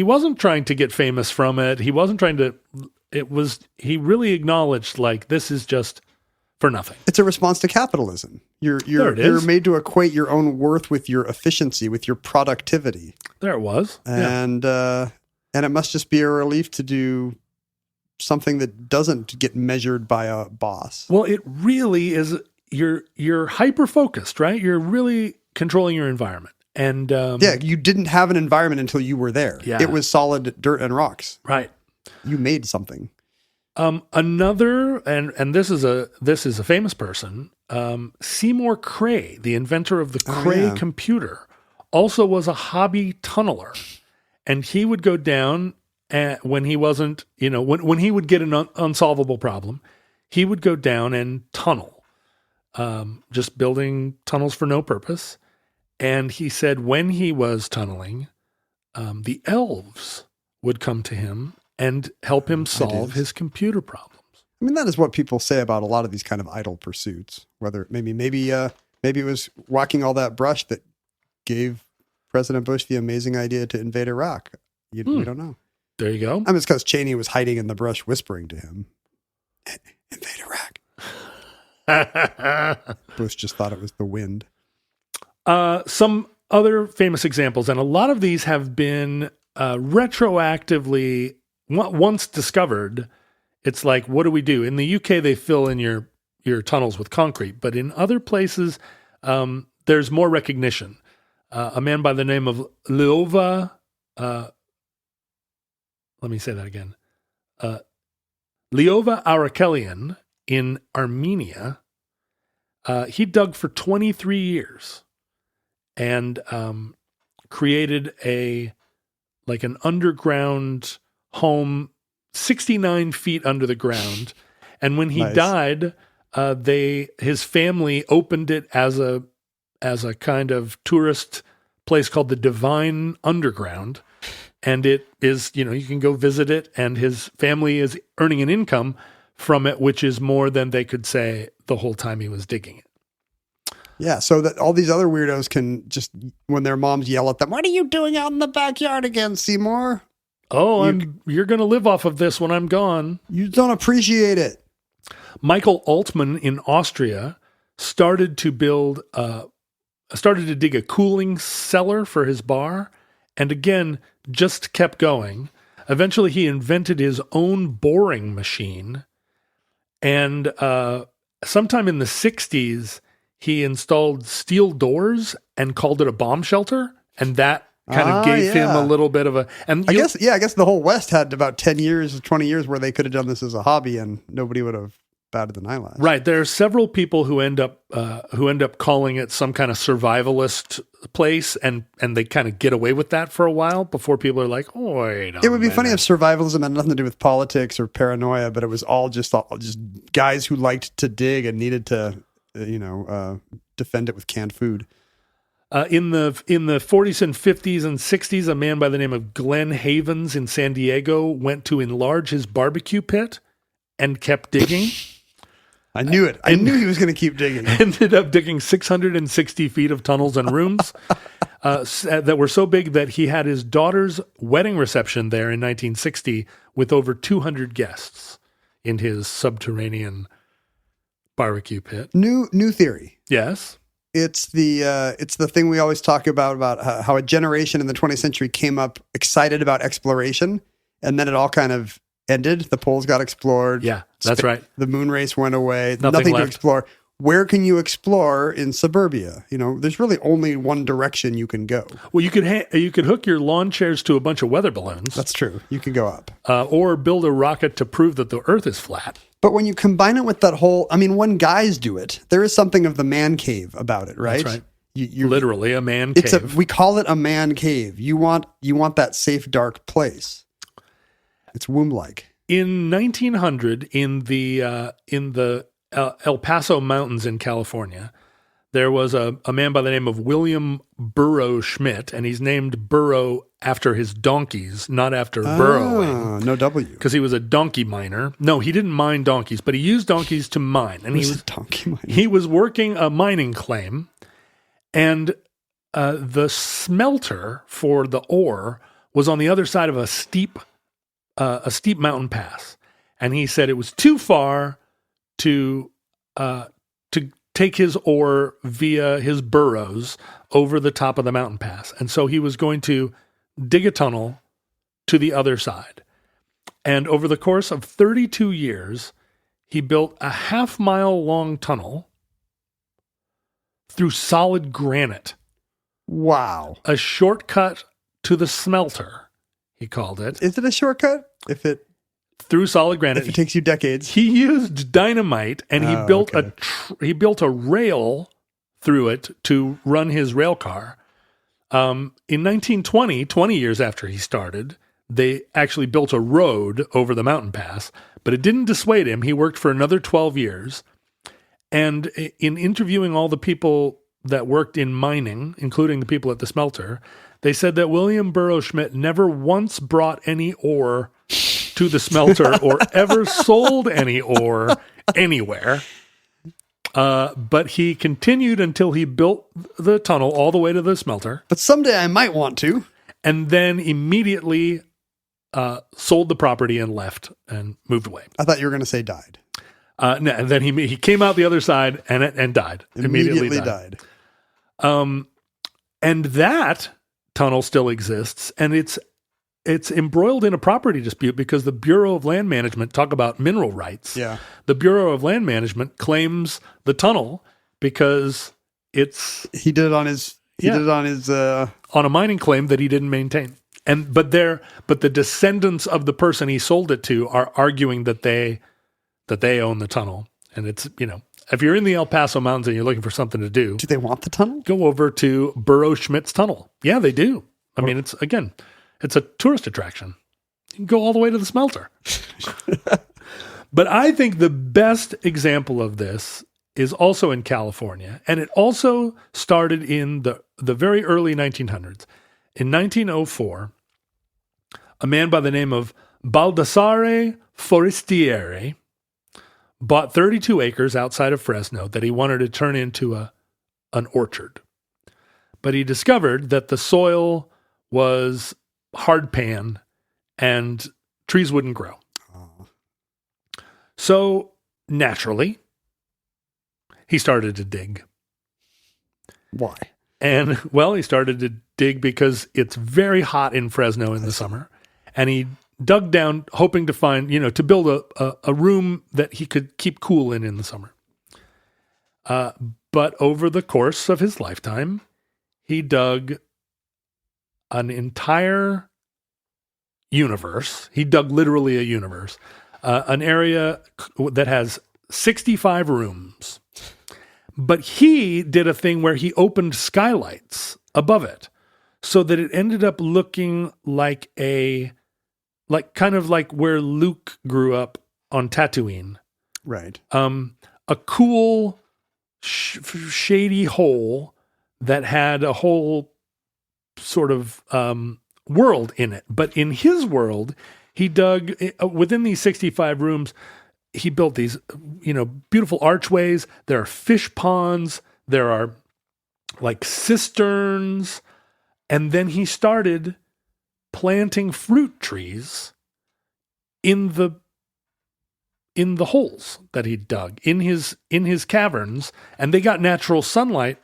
wasn't trying to get famous from it. He wasn't trying to, he really acknowledged this is just for nothing. It's a response to capitalism. You're made to equate your own worth with your efficiency, with your productivity. There it was. And it must just be a relief to do something that doesn't get measured by a boss. Well, it really is. You're hyper-focused, right? You're really controlling your environment. And you didn't have an environment until you were there. Yeah. It was solid dirt and rocks. Right. You made something. Another, and this is a famous person, Seymour Cray, the inventor of the Cray computer, also was a hobby tunneler, and he would go down when he wasn't, when he would get an unsolvable problem, he would go down and tunnel, just building tunnels for no purpose. And he said when he was tunneling, the elves would come to him and help him solve his computer problems. I mean, that is what people say about a lot of these kind of idle pursuits. Whether maybe it was whacking all that brush that gave President Bush the amazing idea to invade Iraq. We don't know. There you go. I mean, it's because Cheney was hiding in the brush whispering to him, "Invade Iraq." Bush just thought it was the wind. Some other famous examples, and a lot of these have been retroactively, once discovered, it's like, what do we do? In the UK, they fill in your tunnels with concrete, but in other places, there's more recognition. A man by the name of Leova, let me say that again. Leova Arakelian in Armenia, he dug for 23 years and created an underground home 69 feet under the ground. And when he died, his family opened it as a kind of tourist place called the Divine Underground. And it is, you can go visit it, and his family is earning an income from it, which is more than they could say the whole time he was digging it. Yeah, so that all these other weirdos can just, when their moms yell at them, "What are you doing out in the backyard again, Seymour? Oh, you're going to live off of this when I'm gone." You don't appreciate it. Michael Altman in Austria started to dig a cooling cellar for his bar, and again, just kept going. Eventually, he invented his own boring machine, and sometime in the 60s, he installed steel doors and called it a bomb shelter, and that kind of gave him a little bit of a. And I guess the whole West had about 10 years, 20 years where they could have done this as a hobby and nobody would have batted an eyelash. Right. There are several people who end up calling it some kind of survivalist place, and they kind of get away with that for a while before people are like, oh, wait. It would be funny if survivalism had nothing to do with politics or paranoia, but it was all just guys who liked to dig and needed to, defend it with canned food. In the 40s and 50s and 60s, a man by the name of Glenn Havens in San Diego went to enlarge his barbecue pit and kept digging. I knew it. I knew he was going to keep digging. Ended up digging 660 feet of tunnels and rooms that were so big that he had his daughter's wedding reception there in 1960 with over 200 guests in his subterranean barbecue pit. New theory. Yes. It's the thing we always talk about how a generation in the 20th century came up excited about exploration, and then it all kind of ended. The poles got explored. Yeah, that's right. The moon race went away. Nothing to left. Explore. Where can you explore in suburbia? There's really only one direction you can go. Well, you could hook your lawn chairs to a bunch of weather balloons. That's true. You can go up. Or build a rocket to prove that the Earth is flat. But when you combine it with that whole, when guys do it, there is something of the man cave about it, right? That's right. You're literally a man cave. We call it a man cave. You want that safe, dark place. It's womb-like. In 1900, in the El Paso Mountains in California, there was a man by the name of William Burrow Schmidt, and he's named Burrow after his donkeys, not after burrowing. No W. Because he was a donkey miner. No, he didn't mine donkeys, but he used donkeys to mine. And he was a donkey miner. He was working a mining claim, and the smelter for the ore was on the other side of a steep mountain pass. And he said it was too far to take his ore via his burrows over the top of the mountain pass. And so he was going to dig a tunnel to the other side. And over the course of 32 years, he built a half-mile long tunnel through solid granite. Wow. A shortcut to the smelter, he called it. Is it a shortcut? Through solid granite. If it takes you decades. He used dynamite, and he built he built a rail through it to run his rail car. In 1920, 20 years after he started, they actually built a road over the mountain pass, but it didn't dissuade him. He worked for another 12 years. And in interviewing all the people that worked in mining, including the people at the smelter, they said that William Burrow Schmidt never once brought any ore to the smelter or ever sold any ore anywhere. But he continued until he built the tunnel all the way to the smelter. But someday I might want to. And then immediately sold the property and left and moved away. I thought you were going to say died. No, and then he came out the other side and died. Immediately died. And that tunnel still exists, and it's embroiled in a property dispute because the Bureau of Land Management, talk about mineral rights. Yeah. The Bureau of Land Management claims the tunnel because he did it on his on a mining claim that he didn't maintain. But the descendants of the person he sold it to are arguing that they own the tunnel. And it's, if you're in the El Paso Mountains and you're looking for something to do they want the tunnel? Go over to Burrow Schmidt's tunnel. Yeah, they do. It's a tourist attraction. You can go all the way to the smelter. But I think the best example of this is also in California, and it also started in the very early 1900s. In 1904, a man by the name of Baldassare Forestieri bought 32 acres outside of Fresno that he wanted to turn into an orchard. But he discovered that the soil was hard pan and trees wouldn't grow. Oh. So naturally, he started to dig. Why? And he started to dig because it's very hot in Fresno in the summer. And he dug down hoping to find, to build a room that he could keep cool in the summer. But over the course of his lifetime, he dug an entire universe. He dug literally a universe, an area that has 65 rooms. But he did a thing where he opened skylights above it so that it ended up looking like kind of like where Luke grew up on Tatooine. Right. A cool, shady hole that had a whole sort of world in it. But in his world, he dug within these 65 rooms. He built these, beautiful archways. There are fish ponds. There are like cisterns. And then he started planting fruit trees in the holes that he dug in his caverns. And they got natural sunlight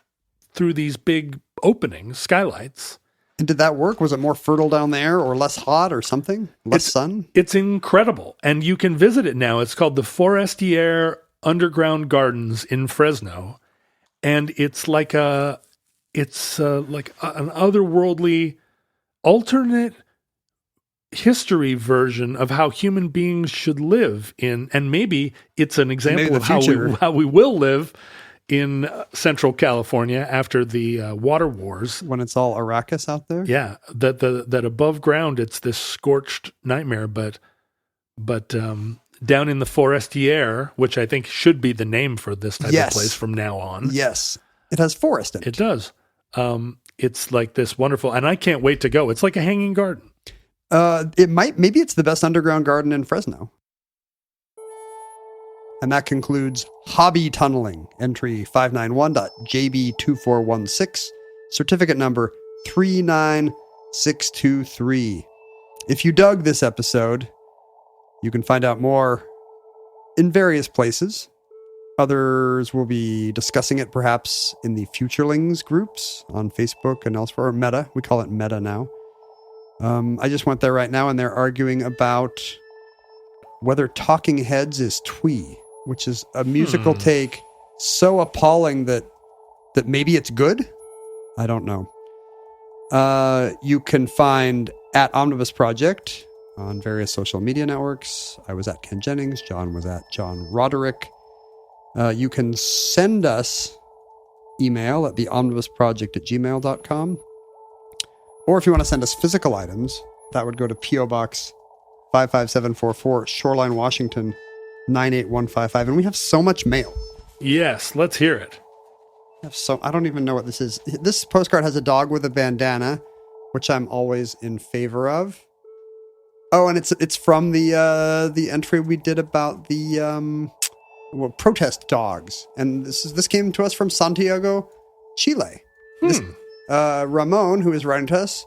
through these big openings, skylights. And did that work? Was it more fertile down there or less hot or something? Less sun? It's incredible. And you can visit it now. It's called the Forestier Underground Gardens in Fresno. And it's like an otherworldly alternate history version of how human beings should live in. And maybe it's an example of how we will live in Central California after the water wars. When it's all Arrakis out there? Yeah, that above ground, it's this scorched nightmare, but down in the Forestier, which I think should be the name for this type of place from now on. Yes, it has forest in it. It does. It's like this wonderful, and I can't wait to go. It's like a hanging garden. Maybe it's the best underground garden in Fresno. And that concludes Hobby Tunneling, entry 591.JB2416, certificate number 39623. If you dug this episode, you can find out more in various places. Others will be discussing it perhaps in the Futurelings groups on Facebook and elsewhere, or Meta. We call it Meta now. I just went there right now, and they're arguing about whether Talking Heads is twee, which is a musical take so appalling that maybe it's good. I don't know. You can find at Omnibus Project on various social media networks. I was at Ken Jennings. John was at John Roderick. You can send us email at theomnibusproject@gmail.com. Or if you want to send us physical items, that would go to P.O. Box 55744, Shoreline, Washington, 98155. And we have so much mail. Yes, let's hear it. I don't even know what this is. This postcard has a dog with a bandana, which I'm always in favor of. Oh, and it's from the entry we did about the protest dogs. And this came to us from Santiago, Chile. Ramon, who is writing to us,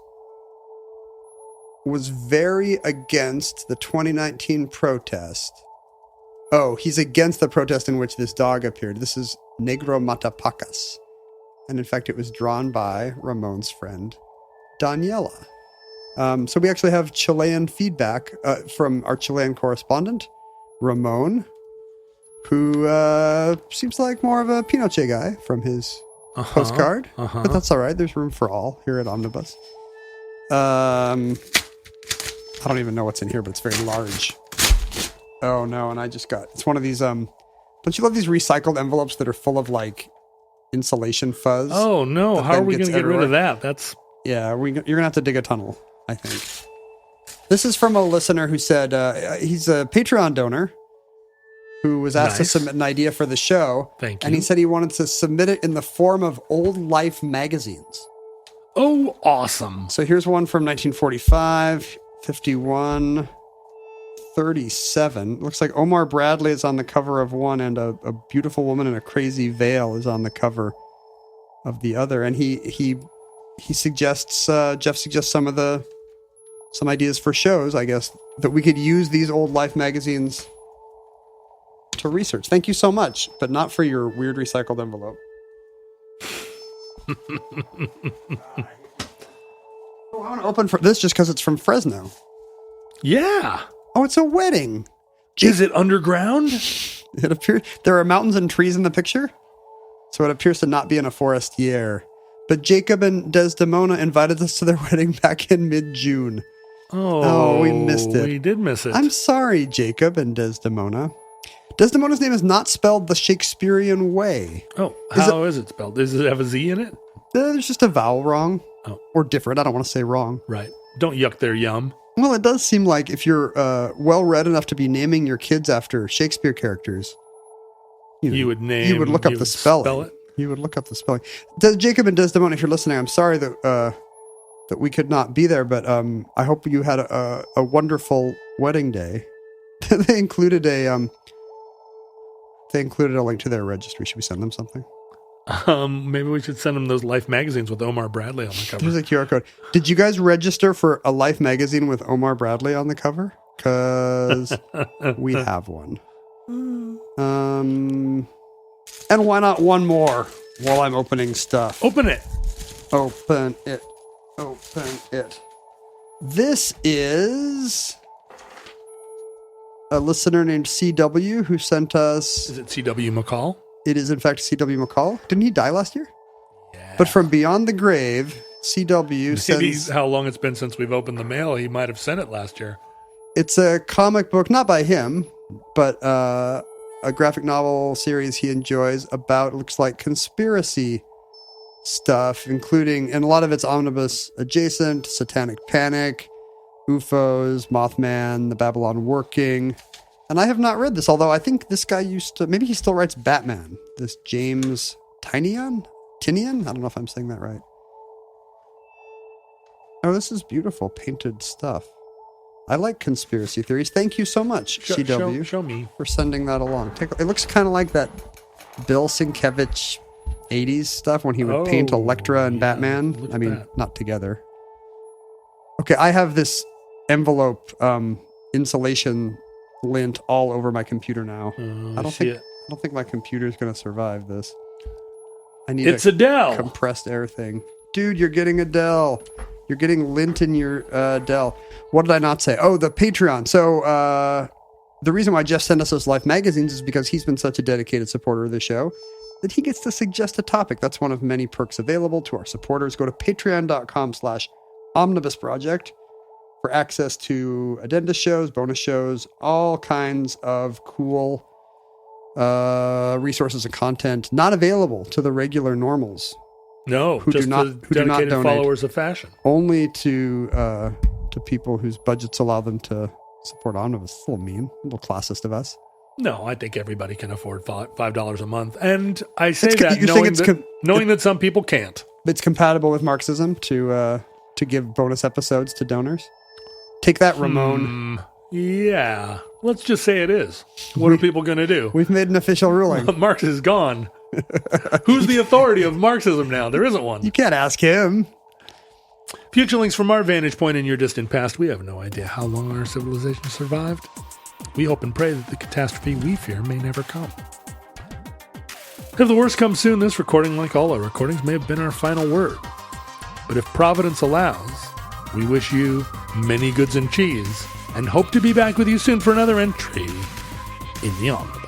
was very against the 2019 protest. Oh, he's against the protest in which this dog appeared. This is Negro Matapacas. And in fact, it was drawn by Ramon's friend, Daniela. So we actually have Chilean feedback from our Chilean correspondent, Ramon, who seems like more of a Pinochet guy from his postcard. But that's all right. There's room for all here at Omnibus. I don't even know what's in here, but it's very large. Oh no, and it's one of these, don't you love these recycled envelopes that are full of like insulation fuzz? Oh no, how are we going to get rid of that? Yeah, you're going to have to dig a tunnel, I think. This is from a listener who said, he's a Patreon donor who was asked to submit an idea for the show. Thank you. And he said he wanted to submit it in the form of old Life magazines. Oh, awesome. So here's one from 1945, 51, 37. Looks like Omar Bradley is on the cover of one, and a beautiful woman in a crazy veil is on the cover of the other. And he suggests, Jeff suggests some ideas for shows, I guess, that we could use these old Life magazines to research. Thank you so much, but not for your weird recycled envelope. I want to open for this just because it's from Fresno. Yeah. Oh, it's a wedding. Is it underground? It appears there are mountains and trees in the picture, so it appears to not be in a forestier. But Jacob and Desdemona invited us to their wedding back in mid-June. Oh, we missed it. We did miss it. I'm sorry, Jacob and Desdemona. Desdemona's name is not spelled the Shakespearean way. Oh, how is it spelled? Does it have a Z in it? There's just a vowel wrong. Oh. Or different. I don't want to say wrong. Right. Don't yuck their yum. Well, it does seem like if you're well-read enough to be naming your kids after Shakespeare characters, you would look up the spelling. Spell it? You would look up the spelling. Jacob and Desdemona, if you're listening, I'm sorry that we could not be there, but I hope you had a wonderful wedding day. They included a link to their registry. Should we send them something? Maybe we should send them those Life magazines with Omar Bradley on the cover. Here's a QR code. Did you guys register for a Life magazine with Omar Bradley on the cover? Because we have one. And why not one more while I'm opening stuff? Open it. Open it. Open it. This is a listener named CW who sent us... Is it CW McCall? It is, in fact, CW McCall. Didn't he die last year? Yeah. But from beyond the grave, CW sends... Maybe how long it's been since we've opened the mail. He might have sent it last year. It's a comic book, not by him, but a graphic novel series he enjoys about, looks like, conspiracy stuff, including, and a lot of it's omnibus adjacent, Satanic Panic, UFOs, Mothman, The Babylon Working. And I have not read this, although I think this guy maybe he still writes Batman. This James Tinian? I don't know if I'm saying that right. Oh, this is beautiful painted stuff. I like conspiracy theories. Thank you so much, CW. Show me. For sending that along. It looks kind of like that Bill Sienkiewicz 80s stuff when he would paint Elektra and Batman. I mean, not together. Okay, I have this envelope insulation lint all over my computer now. I don't think my computer is going to survive this. I need a Dell compressed air thing. Dude, you're getting a Dell. You're getting lint in your Dell. What did I not say? Oh, the Patreon. So the reason why Jeff sent us those Life magazines is because he's been such a dedicated supporter of the show that he gets to suggest a topic. That's one of many perks available to our supporters. Go to patreon.com/omnibusproject for access to addenda shows, bonus shows, all kinds of cool resources and content not available to the regular normals. No, who just do not, to who do not dedicated donate. followers of fashion. Only to people whose budgets allow them to support Omnibus. It's a little mean, a little classist of us. No, I think everybody can afford $5 a month. And I say You're that saying knowing that some people can't. It's compatible with Marxism to give bonus episodes to donors. Take that, Ramon. Yeah, let's just say it is. What are people going to do? We've made an official ruling. Marx is gone. Who's the authority of Marxism now? There isn't one. You can't ask him. Futurelings, from our vantage point in your distant past, we have no idea how long our civilization survived. We hope and pray that the catastrophe we fear may never come. If the worst comes soon, this recording, like all our recordings, may have been our final word. But if Providence allows, we wish you many goods and cheese, and hope to be back with you soon for another entry in the Omnibus.